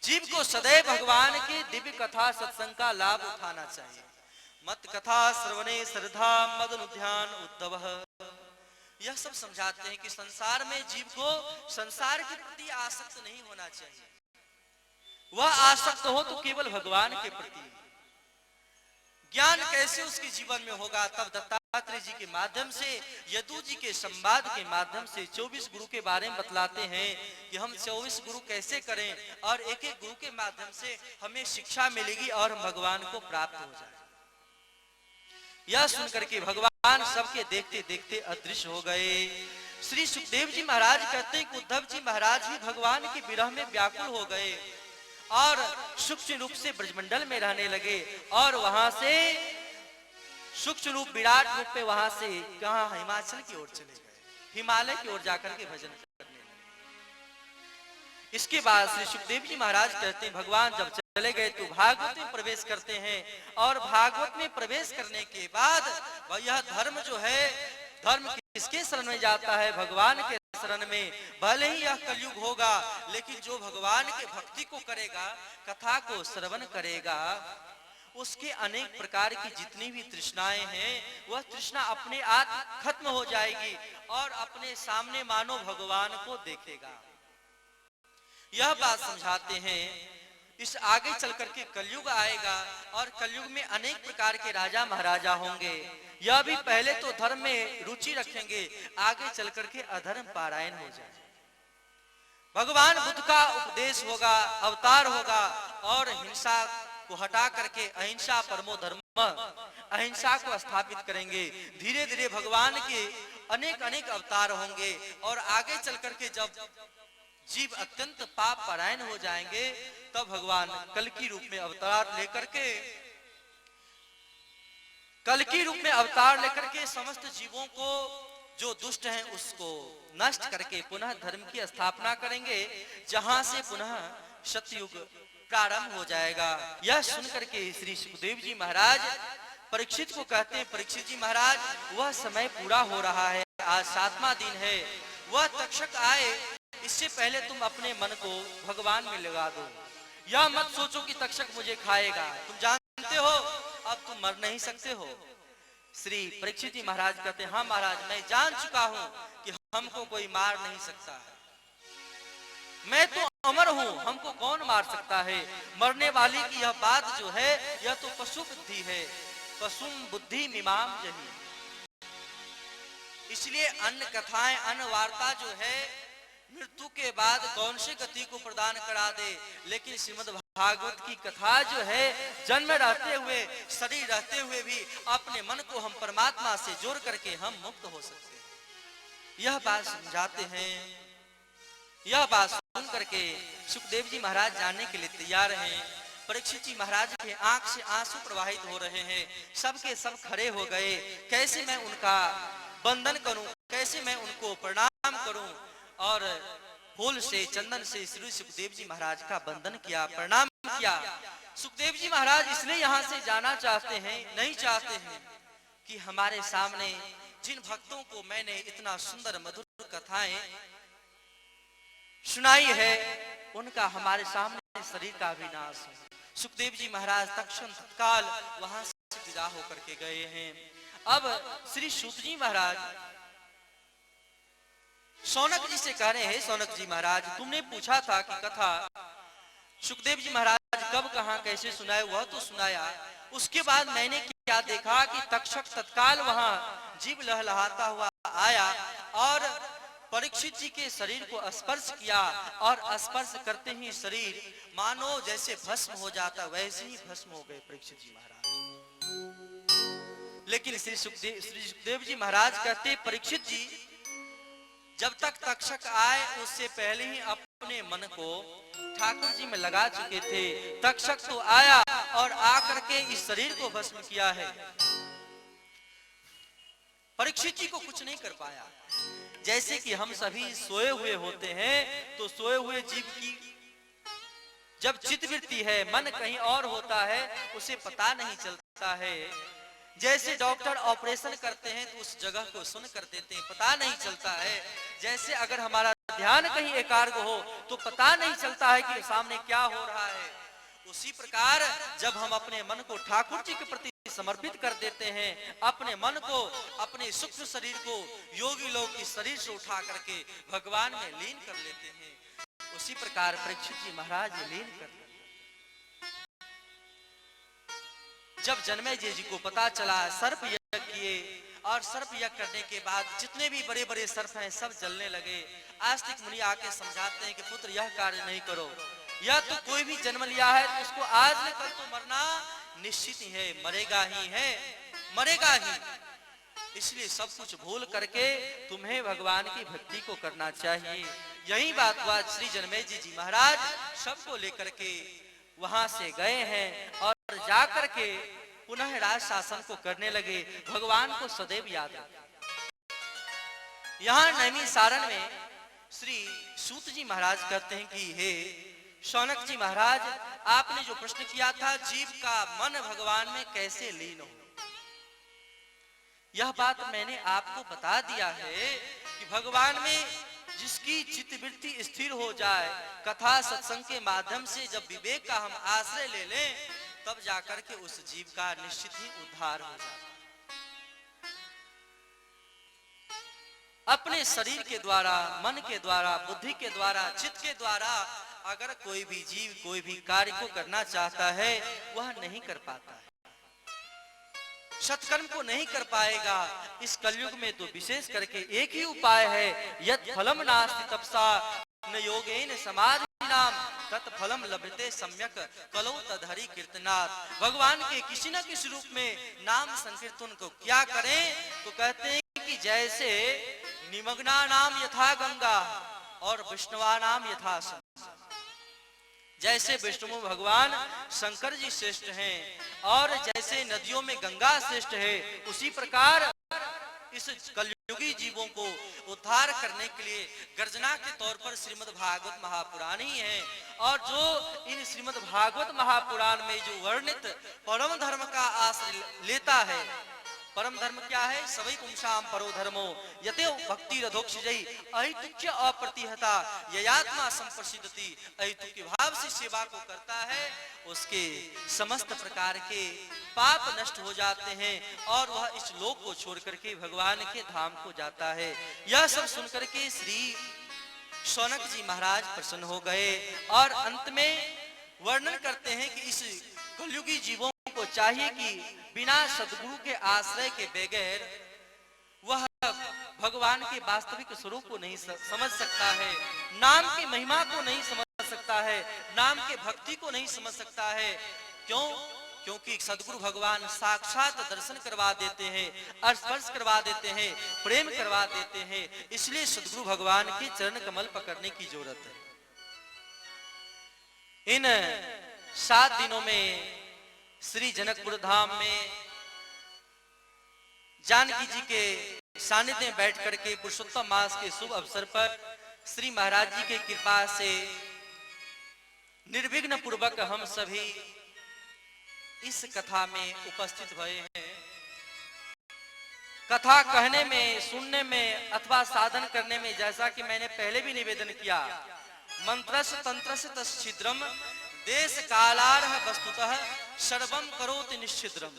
जीव को सदैव भगवान की दिव्य कथा सत्संग का लाभ उठाना चाहिए। मत कथा श्रवणे श्रद्धा मद अनुध्यान उद्धव। यह सब समझाते हैं कि संसार में जीव को संसार के प्रति आसक्त नहीं होना चाहिए। वह आसक्त हो तो केवल भगवान के प्रति। ज्ञान कैसे उसके जीवन में होगा? तब दत्तात्रेय जी के माध्यम से, यदु जी के संवाद के माध्यम से 24 गुरु के बारे में बतलाते हैं कि हम 24 गुरु कैसे करें और एक एक गुरु के माध्यम से हमें शिक्षा मिलेगी और हम भगवान को प्राप्त हो जाए। यह सुनकर के भगवान सबके देखते देखते अदृश्य हो गए। श्री सुखदेव जी महाराज कहते हैं कि उद्धव जी महाराज भी भगवान के विरह में व्याकुल हो गए और सूक्ष्म रूप से ब्रजमंडल में रहने लगे और वहां से सूक्ष्म रूप विराट रूप पे वहां से कहां हिमाचल की ओर चले गए, हिमालय की ओर जाकर के भजन करने लगे। इसके बाद श्री सुखदेव जी महाराज कहते हैं भगवान जब चले गए तो भागवत में प्रवेश करते हैं और भागवत में प्रवेश करने के बाद यह धर्म जो है, धर्म किसके शरण में जाता है? भगवान के शरण में। भले ही यह कलयुग होगा, लेकिन जो भगवान के भक्ति को करेगा, कथा को श्रवण करेगा, उसके अनेक प्रकार की जितनी भी तृष्णाएं हैं, वह तृष्णा अपने आप खत्म हो जाएगी और अपने सामने मानो भगवान को देखेगा। यह बात समझाते हैं। इस आगे चल करके कलयुग आएगा और कलयुग में अनेक प्रकार के राजा महाराजा होंगे। यह भी पहले तो धर्म में रुचि रखेंगे, आगे चल करके अधर्म पारायण हो जाए। भगवान बुद्ध का उपदेश होगा, अवतार होगा और हिंसा को हटा करके अहिंसा परमो धर्म, अहिंसा को स्थापित करेंगे। धीरे धीरे भगवान के अनेक अनेक अवतार होंगे और आगे चल करके जब जीव अत्यंत पाप परायण हो जाएंगे तब भगवान कल की रूप में अवतार लेकर के समस्त जीवों को जो दुष्ट हैं उसको नष्ट करके पुनः धर्म की स्थापना करेंगे, जहां से पुनः सतयुग प्रारंभ हो जाएगा। यह सुनकर के श्री सुखदेव जी महाराज परीक्षित को कहते हैं, परीक्षित जी महाराज वह समय पूरा हो रहा है, आज 7वां दिन है, वह तक्षक आए इससे पहले तुम अपने मन को भगवान में लगा दो। यह मत सोचो कि तक्षक मुझे खाएगा, तुम जानते हो अब तुम मर नहीं सकते हो। श्री परीक्षित जी महाराज कहते हैं, हाँ महाराज मैं जान चुका हूं कि हमको कोई मार नहीं सकता है, मैं तो अमर हूं, हमको कौन मार सकता है। मरने वाली की यह बात जो है यह तो पशु बुद्धि है, पशुम बुद्धि मिमाम जही। इसलिए अन्य कथाएं, अन्य वार्ता जो है मृत्यु के बाद कौन सी गति को प्रदान करा दे, लेकिन श्रीमद् भागवत की कथा जो है जन्म रहते हुए, शरीर रहते हुए भी अपने मन को हम परमात्मा से जोड़ करके हम मुक्त हो सकते हैं। यह बात समझाते हैं। यह बात सुन करके सुखदेव जी महाराज जानने के लिए तैयार हैं। परीक्षित जी महाराज के आंख से आंसू प्रवाहित हो रहे हैं, सबके सब खड़े हो गए। कैसे मैं उनका वंदन करूं, कैसे मैं उनको प्रणाम करूं, और फूल से, चंदन से श्री सुखदेव जी महाराज का वंदन किया, प्रणाम किया। सुखदेव जी महाराज इसलिए यहाँ से जाना चाहते हैं, नहीं चाहते हैं कि हमारे सामने जिन भक्तों को मैंने इतना सुंदर मधुर कथाएं सुनाई है उनका हमारे सामने शरीर का विनाश हो। सुखदेव जी महाराज तत्काल वहां से विदा होकर के गए हैं। अब श्री सूत जी महाराज शौनक जी से कह रहे हैं, शौनक जी महाराज तुमने पूछा था कि कथा सुखदेव जी महाराज कब कहां कैसे सुनाए, वह तो सुनाया। उसके बाद मैंने क्या देखा कि तक्षक तत्काल वहां जीव लहलहाता हुआ आया और परीक्षित जी के शरीर को स्पर्श किया, और स्पर्श करते ही शरीर मानो जैसे भस्म हो जाता वैसे ही भस्म हो गए परीक्षित जी महाराज। लेकिन श्री सुखदेव जी महाराज कहते, परीक्षित जी जब तक तक्षक आए उससे पहले ही अपने मन को ठाकुर जी में लगा चुके थे। तक्षक तो आया और आकर के इस शरीर को भस्म किया है, परीक्षित जी को कुछ नहीं कर पाया। जैसे कि हम सभी सोए हुए होते हैं तो सोए हुए जीव की जब चित्तवृत्ति है, मन कहीं और होता है, उसे पता नहीं चलता है। जैसे डॉक्टर ऑपरेशन करते हैं तो उस जगह को सुन कर देते हैं, पता नहीं चलता है। जैसे अगर हमारा ध्यान कहीं एकाग्र हो तो पता नहीं चलता है कि सामने क्या हो रहा है। उसी प्रकार जब हम अपने मन को ठाकुर जी के प्रति समर्पित कर देते हैं, अपने मन को, अपने सूक्ष्म शरीर को योगी लोग इस शरीर से उठा करके भगवान में लीन कर लेते हैं, उसी प्रकार परीक्षित जी महाराज लीन कर। जब जन्मेजय जी को पता चला, सर्प यज्ञ किए और सर्प यज्ञ करने के बाद जितने भी बड़े बड़े सर्प हैं सब जलने लगे। आस्तिक मुनि आके समझाते हैं कि पुत्र यह कार्य नहीं करो, यह तो कोई भी जन्म लिया है तो उसको आज न कल तो मरना निश्चित ही है, मरेगा ही है, मरेगा ही। इसलिए सब कुछ भूल करके तुम्हें भगवान की भक्ति को करना चाहिए। यही बात हुआ। श्री जन्मेजय जी महाराज सबको लेकर के वहां से गए हैं और जाकर के पुनः राज शासन को करने लगे। भगवान को सदैव याद रखें। यहाँ नैमिषारण्य में श्री सूत जी महाराज कहते हैं कि हे शौनक जी महाराज, आपने जो प्रश्न किया था जीव का मन भगवान में कैसे लीन हो, यह बात मैंने आपको बता दिया है कि भगवान में जिसकी चित्तवृत्ति स्थिर हो जाए, कथा सत्संग के माध्यम से जब विवेक का हम आश्रय ले लें तब जाकर के उस जीव का निश्चित ही उद्धार हो जाता है। अपने शरीर के द्वारा, मन के द्वारा, बुद्धि के द्वारा, चित्त के द्वारा अगर कोई भी जीव कोई भी कार्य को करना चाहता है वह नहीं कर पाता है, सत्कर्म को नहीं कर पाएगा। इस कलयुग में तो विशेष करके एक ही उपाय है, यत् फलम नास्ति तपसा न योगेन समाधि नाम तत्फलम लभते सम्यक कलो तदहरि कीर्तनाथ। भगवान के किसी न किसी रूप में नाम संकीर्तन को क्या करें, तो कहते हैं कि जैसे निमग्ना नाम यथा गंगा और विष्णुवा नाम यथा शंकर। जैसे विष्णु भगवान शंकर जी श्रेष्ठ हैं और जैसे नदियों में गंगा श्रेष्ठ है, उसी प्रकार इस कलयुगी जीवों को उद्धार करने के लिए गर्जना के तौर पर श्रीमद् भागवत महापुराण ही है। और जो इन श्रीमद् भागवत महापुराण में जो वर्णित परम धर्म का आश्रय लेता है, परम धर्म क्या है? सवै पुंसाम परो धर्मो यतेव भक्ति रधोक्षजई अहितुक्य अप्रतिहता ययात्मा संप्रसिद्धति। अहितुक्य भाव से सेवा को करता है, उसके समस्त प्रकार के पाप नष्ट हो जाते हैं और वह इस लोक को छोड़ करके भगवान के धाम को जाता है। यह सब सुनकर के श्री शौनक जी महाराज प्रसन्न हो गए और अंत में वर्णन करते हैं कि इस कलयुगी जीवों को चाहिए कि बिना सद्गुरु के आश्रय के बगैर वह भगवान के वास्तविक स्वरूप को नहीं समझ सकता है, नाम की महिमा को नहीं समझ सकता है, नाम के भक्ति को नहीं समझ सकता है। क्यों? क्योंकि सद्गुरु भगवान साक्षात दर्शन करवा देते हैं, स्पर्श करवा देते हैं, प्रेम करवा देते हैं। इसलिए सद्गुरु भगवान के चरण कमल पकड़ने की जरूरत है। इन 7 दिनों में श्री जनकपुर धाम में जानकी जी के सानिध्य में बैठ करके पुरुषोत्तम मास के शुभ अवसर पर श्री महाराज जी के कृपा से निर्विघ्न पूर्वक हम सभी इस कथा में उपस्थित भए हैं। कथा कहने में, सुनने में अथवा साधन करने में, जैसा कि मैंने पहले भी निवेदन किया, मंत्रस्य तंत्रस्य तच्छिद्रम देश कालारह वस्तुतः सर्वम करोति निश्चिद्रम।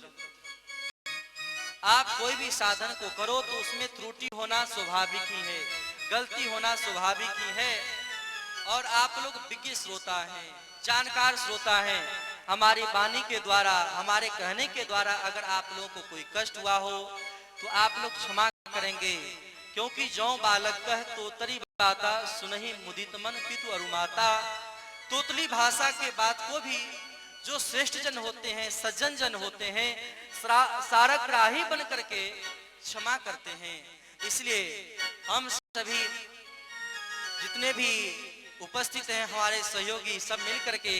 आप कोई भी साधन को करो तो उसमें त्रुटि होना स्वाभाविक ही है, गलती होना स्वाभाविक ही है। और आप लोग विज्ञ श्रोता हैं, जानकार श्रोता हैं। हमारी वाणी के द्वारा, हमारे कहने के द्वारा अगर आप लोगों को कोई कष्ट हुआ हो तो आप लोग क्षमा करेंगे, क्योंकि जौ बालक कह तोतरी बाता सुनहि मुदित मन पितु अरुमाता। तोतली भाषा के बात को भी जो श्रेष्ठ जन होते हैं, सज्जन जन होते हैं, सारग्राही बन करके क्षमा करते हैं। इसलिए हम सभी जितने भी उपस्थित हैं, हमारे सहयोगी सब मिल करके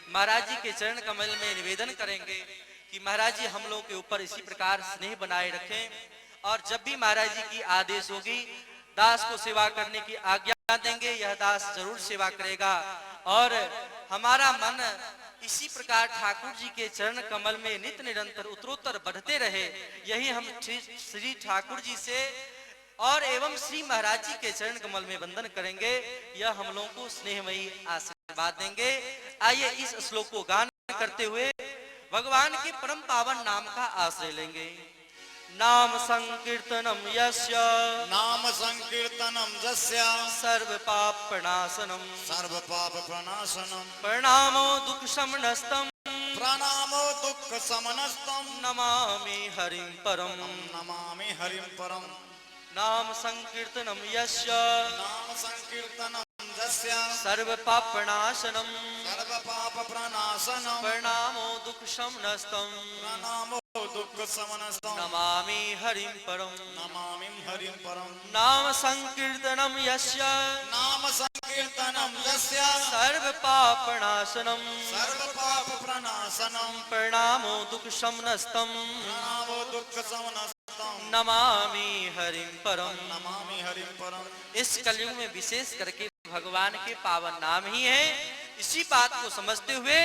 महाराज जी के चरण कमल में निवेदन करेंगे कि महाराज जी हम लोग के ऊपर इसी प्रकार स्नेह बनाए रखें। और जब भी महाराज जी की आदेश होगी, दास को सेवा करने की आज्ञा देंगे, यह दास जरूर सेवा करेगा। और हमारा मन इसी प्रकार ठाकुर जी के चरण कमल में नित्य निरंतर उत्तरोत्तर बढ़ते रहे, यही हम श्री ठाकुर जी से और एवं श्री महाराज जी के चरण कमल में वंदन करेंगे। यह हम लोगों को स्नेहमयी आशीर्वाद देंगे। आइए इस श्लोक को गान करते हुए भगवान के परम पावन नाम का आश्रय लेंगे। नाम संकीर्तनम यस्य, नाम संकीर्तनम यस्य सर्व पाप प्रणाशनम, सर्व पाप प्रणाशनम, प्रणामो दुख शमनस्तम, प्रणामो दुख शमनस्तम, नमामि हरिं परम, नमामि हरिं परम। नाम संकीर्तनम यस्य, नाम संकीर्तनम यस्य सर्व पाप प्रणाशनम, सर्व पाप प्रणाशनम, प्रणामो दुख शमनस्तम, प्रणामो दुख शमनस्तम, नमामि हरिं परम, नमामि हरिं परम। नाम संकीर्तनम यस्य, नाम संकीर्तनम यस्य सर्व पाप प्रणाशनम, सर्व पाप प्रणाशनम, प्रणामो दुख शमनस्तम, प्रणामो दुख शमनस्तम, नमामि हरिं परम, नमामि हरिं परम। इस कलयुग में विशेष करके भगवान के पावन नाम ही है। इसी बात को समझते हुए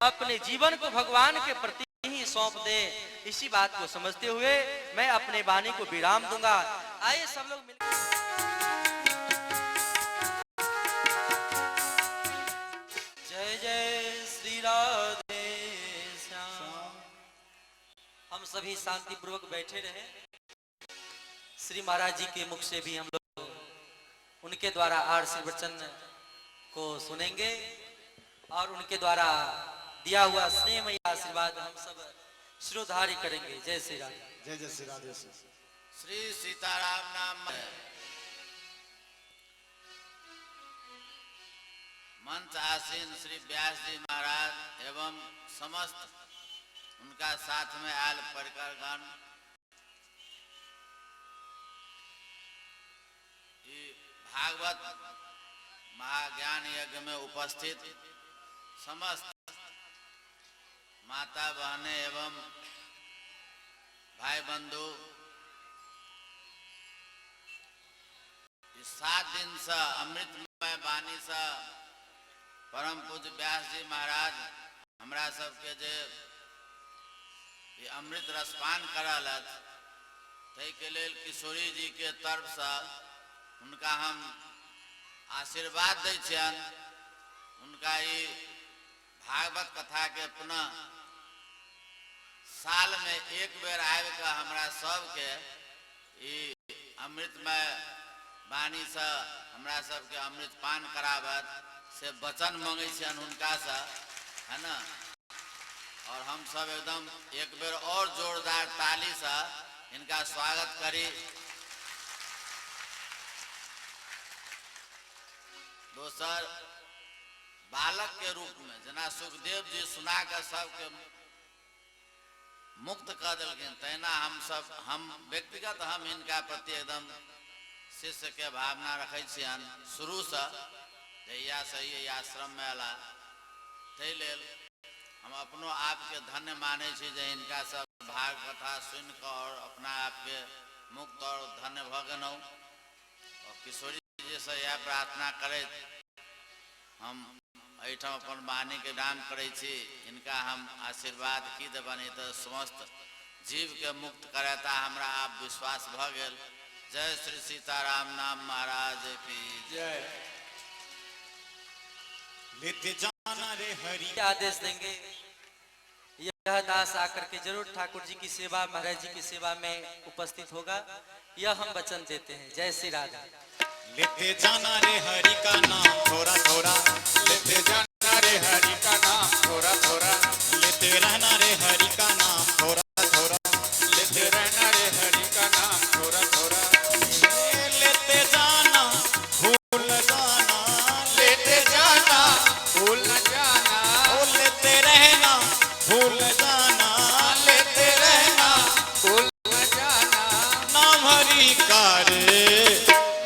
अपने जीवन को भगवान के प्रति ही सौंप दे, इसी बात को समझते हुए मैं अपने वाणी को विराम दूंगा। आइए सब लोग मिलकर जय जय श्री राधे श्याम। हम सभी शांति पूर्वक बैठे रहे। श्री महाराज जी के मुख से भी हम लोग उनके द्वारा आशीर्वचन को सुनेंगे और उनके द्वारा दिया हुआ स्नेहमयी आशीर्वाद हम सब श्रोधारी करेंगे। जय श्री राधे, जय जय श्री राधे। श्री सीताराम नाम मंच आसीन श्री व्यास जी महाराज एवं समस्त उनका साथ में आयल परिकरगण, भागवत महाज्ञान यज्ञ में उपस्थित समस्त माता बहने एवं भाई बंधु, इस 7 दिन से अमृतमय वाणी से परम पूज्य व्यास जी महाराज हमरा सबके जे अमृत रसपान करलत, तै के लेल किशोरी जी के तरफ से उनका हम आशीर्वाद दै छियन। उनका ये भागवत कथा के पुनः साल में एक बेर आबि के हमरा सबके अमृतमय वाणी से हमरा सबके अमृत पान करावत से वचन मांगे छियन हुनका से, है ना। और हम सब एकदम एक बेर और जोरदार ताली से इनका स्वागत करी। दोसर बालक के रूप में जना सुखदेव जी सुना कर सबके मुक्त कर दिलखिन, तहिना हम व्यक्तिगत हम इनका प्रति एकदम शिष्य के भावना रखे छियन। शुरू से जहिया से ये आश्रम में अला तै लेल हम अपनो आप के धन्य माने छी जे इनका सब भाग कथा सुन कर और अपना आप के मुक्त और धन्य भ गेलहुँ। और किशोरी जी से यह प्रार्थना करे हम एहिठाम अपन वाणी के नाम करे छी, इनका हम आशीर्वाद की देबनी तो समस्त जीव के मुक्त करता हमरा आप विश्वास भ गेल। जय श्री सीताराम नाम महाराज की जय। लेते जाना रे हरि आदेश देंगे। यह दास आकर के जरूर ठाकुर जी की सेवा, महाराज जी की सेवा में उपस्थित होगा, यह हम वचन देते हैं। जय श्री राधा। लेते जाना रे हरि का नाम थोड़ा थोड़ा, लेते जाना रे हरि का नाम थोड़ा थोड़ा, लेते रहना रे हरि का नाम थोड़ा थोड़ा, लेते रहना रे हरि का नाम थोड़ा थोड़ा। लेते जाना भूल जाना, लेते जाना भूल न जाना, ओ लेते रहना भूल जाना, लेते रहना भूल न जाना। नाम हरि का रे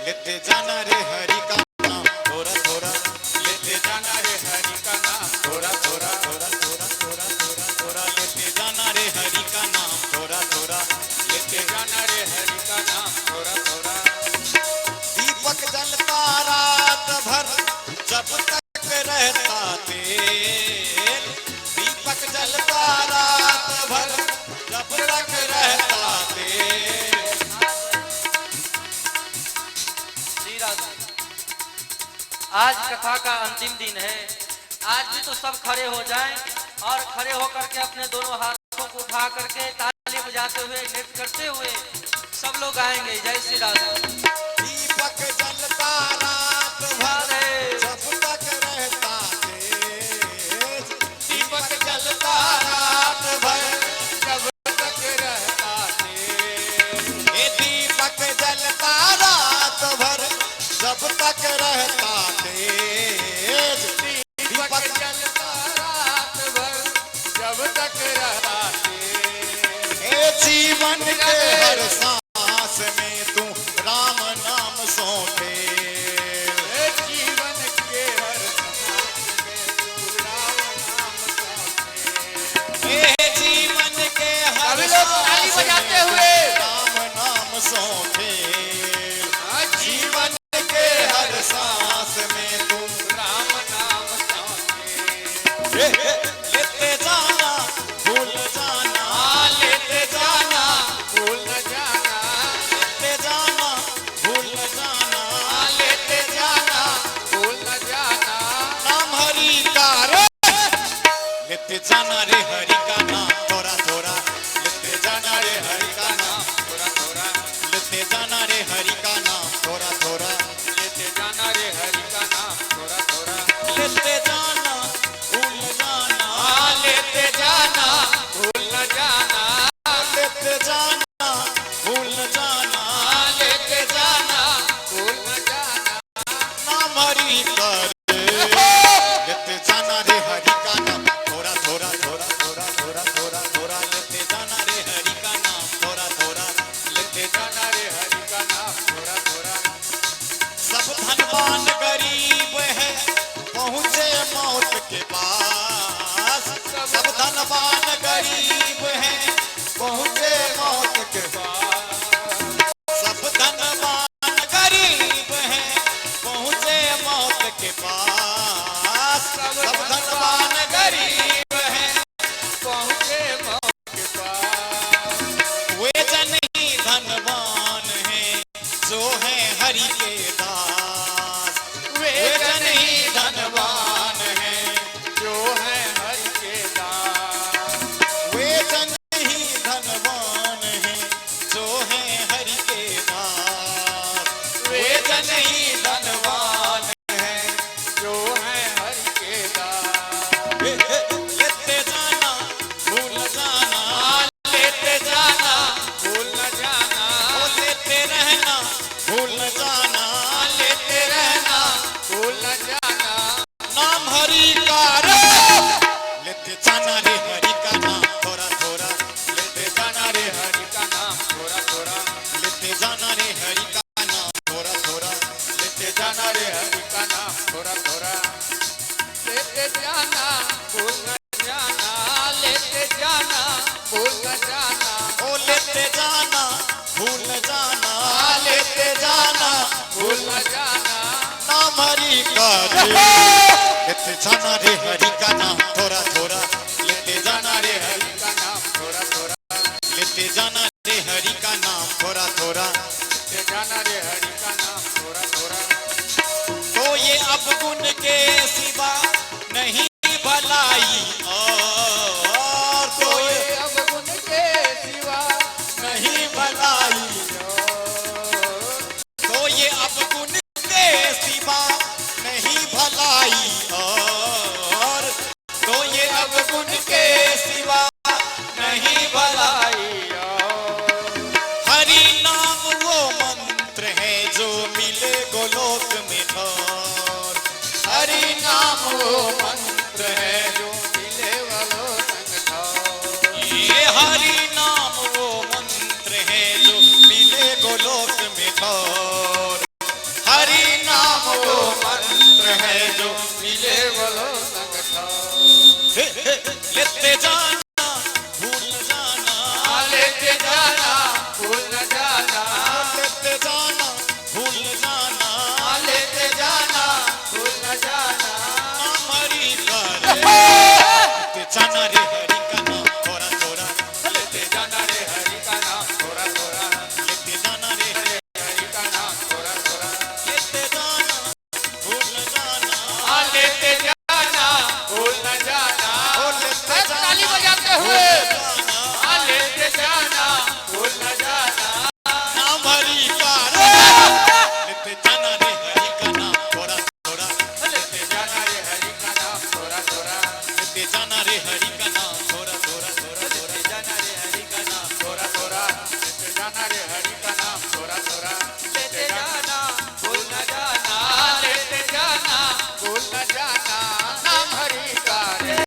लेते जाना रे हरि का नाम थोड़ा थोड़ा, लेते जाना रे हरि का नाम थोड़ा थोड़ा थोड़ा थोड़ा थोड़ा थोड़ा थोड़ा, लेते जाना रे हरि का नाम थोड़ा थोड़ा, लेते जाना रे हरि का नाम थोड़ा थोड़ा। दीपक जलता रात भर जब तक रहता तेल, दीपक जलता रात भर जब तक रहता तेल। आज कथा का अंतिम दिन है, आज भी तो सब खड़े हो जाएं और खड़े होकर के अपने दोनों हाथों को उठा करके ताली बजाते हुए नृत्य करते हुए सब लोग आएंगे। जय श्री राधा। दीपक जलता रात भर जब तक रहता तेज, दीपक जलता रात भर जब तक रहता तेज। ये दीपक जलता रात भर जब तक रहता तेज, दीपक जलता रात भर जब तक रहता तेज। हे जीवन के हर सांस में तू राम नाम सोते, हे जीवन के हर सांस में तू राम नाम सोते, हे जीवन के हर सांस में राम नाम सोते, जीवन के हर सांस में तू राम नाम सोते। लेते जाना भूल जाना, लेते जाना भूल न जाना, लेते जाना भूल न जाना, लेते जाना भूल न जाना। नाम हरि का रे लेते जाना रे हरि का नाम थोड़ा थोड़ा, लेते जाना रे हरि का नाम थोड़ा थोड़ा, लेते जाना रे हरि का नाम थोड़ा थोड़ा, लेते जाना रे हरि का नाम थोड़ा थोड़ा। लेते जाना भूल न जाना, लेते जाना भूल न जाना, लेते जाना भूल न जाना, लेते जाना भूल न जाना। नाम हरि का रे मौत के पास, सब धनवान गरीब हैं पहुँचे मौत के पास, सब धनवान गरीब हैं पहुँचे मौत के पास, सब धनवान गरीब हैं पहुँचे मौत के पास। वे जन ही धनवान हैं जो हैं हरि के दास, वे जन ही धनवान हैं जो हैं हरि के दास, वे जन ही धनवान हैं जो हैं हरि के दास, वे जन ही धनवान हैं जो हैं हरि के दास। लेते जाना भूल जाना, लेते जाना भूल न जाना, ओ लेते रहना भूल न जाना, लेते रहना भूल न जाना, नाम हरि का रे, लेते जाना रे हरि का नाम थोड़ा थोड़ा, लेते जाना रे हरि का नाम थोड़ा थोड़ा, लेते जाना रे हरि का नाम थोड़ा थोड़ा, लेते जाना रे हरि का नाम थोड़ा थोड़ा, लेते जाना भूल न जाना, लेते जाना भूल न जाना, ओ लेते जाना भूल न जाना, लेते जाना भूल न जाना, नाम हरि का रे, लेते जाना रे हरि का नाम थोड़ा थोड़ा, लेते जाना रे हरि का नाम थोड़ा थोड़ा, लेते जाना रे हरि का नाम थोड़ा थोड़ा, लेते जाना रे हरि का नाम थोड़ा थोड़ा। तो ये अब गुण के सिवा नहीं भलाई, और तो ये अब गुण के सिवा नहीं भलाई, तो ये अब गुण के सिवा नहीं भलाई, और तो ये अब गुण के सिवा नहीं भलाई, हरि नाम वो मंत्र है जो मिले गोलोक में ठोर, हरि नाम वो मंत्र है जो मिले गोलोक में ठोर, ये हरि नाम वो मंत्र है जो मिले गोलोक में ठोर, हरि नाम वो मंत्र है जो मिले गोलोक में ठोर। लेते जाना भूल न जाना, लेते जाना भूल न जाना, लेते जाना भूल न जाना, लेते जाना भूल न जाना, नाम हरि का रे, लेते जाना रे हरि का नाम थोड़ा थोड़ा, लेते जाना रे हरि का नाम थोड़ा थोड़ा, लेते जाना रे हरि का नाम थोड़ा थोड़ा, लेते जाना भूल न जाना, लेते जाना भूल न जाना, ताली बजाते हुए लेते जाना भूल न जाना, नाम हरि का रे, लेते जाना रे हरि का नाम थोड़ा थोड़ा, लेते जाना रे हरि का नाम थोड़ा थोड़ा, लेते जाना रे हरि का नाम थोड़ा थोड़ा थोड़ा, लेते जाना रे हरि का नाम थोड़ा थोड़ा, लेते जाना रे हरि का नाम थोड़ा थोड़ा, लेते जाना भूल न जाना, लेते जाना भूल न जाना, नाम हरि का रे,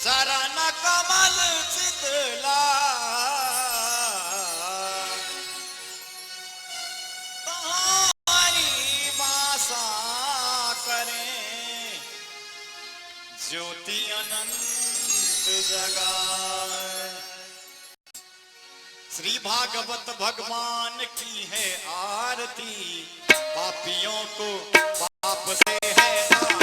शरण कमल शीतला तुम्हारी वासा करें ज्योति अनंत जगाए। श्री भागवत भगवान की है आरती पापियों को पाप से है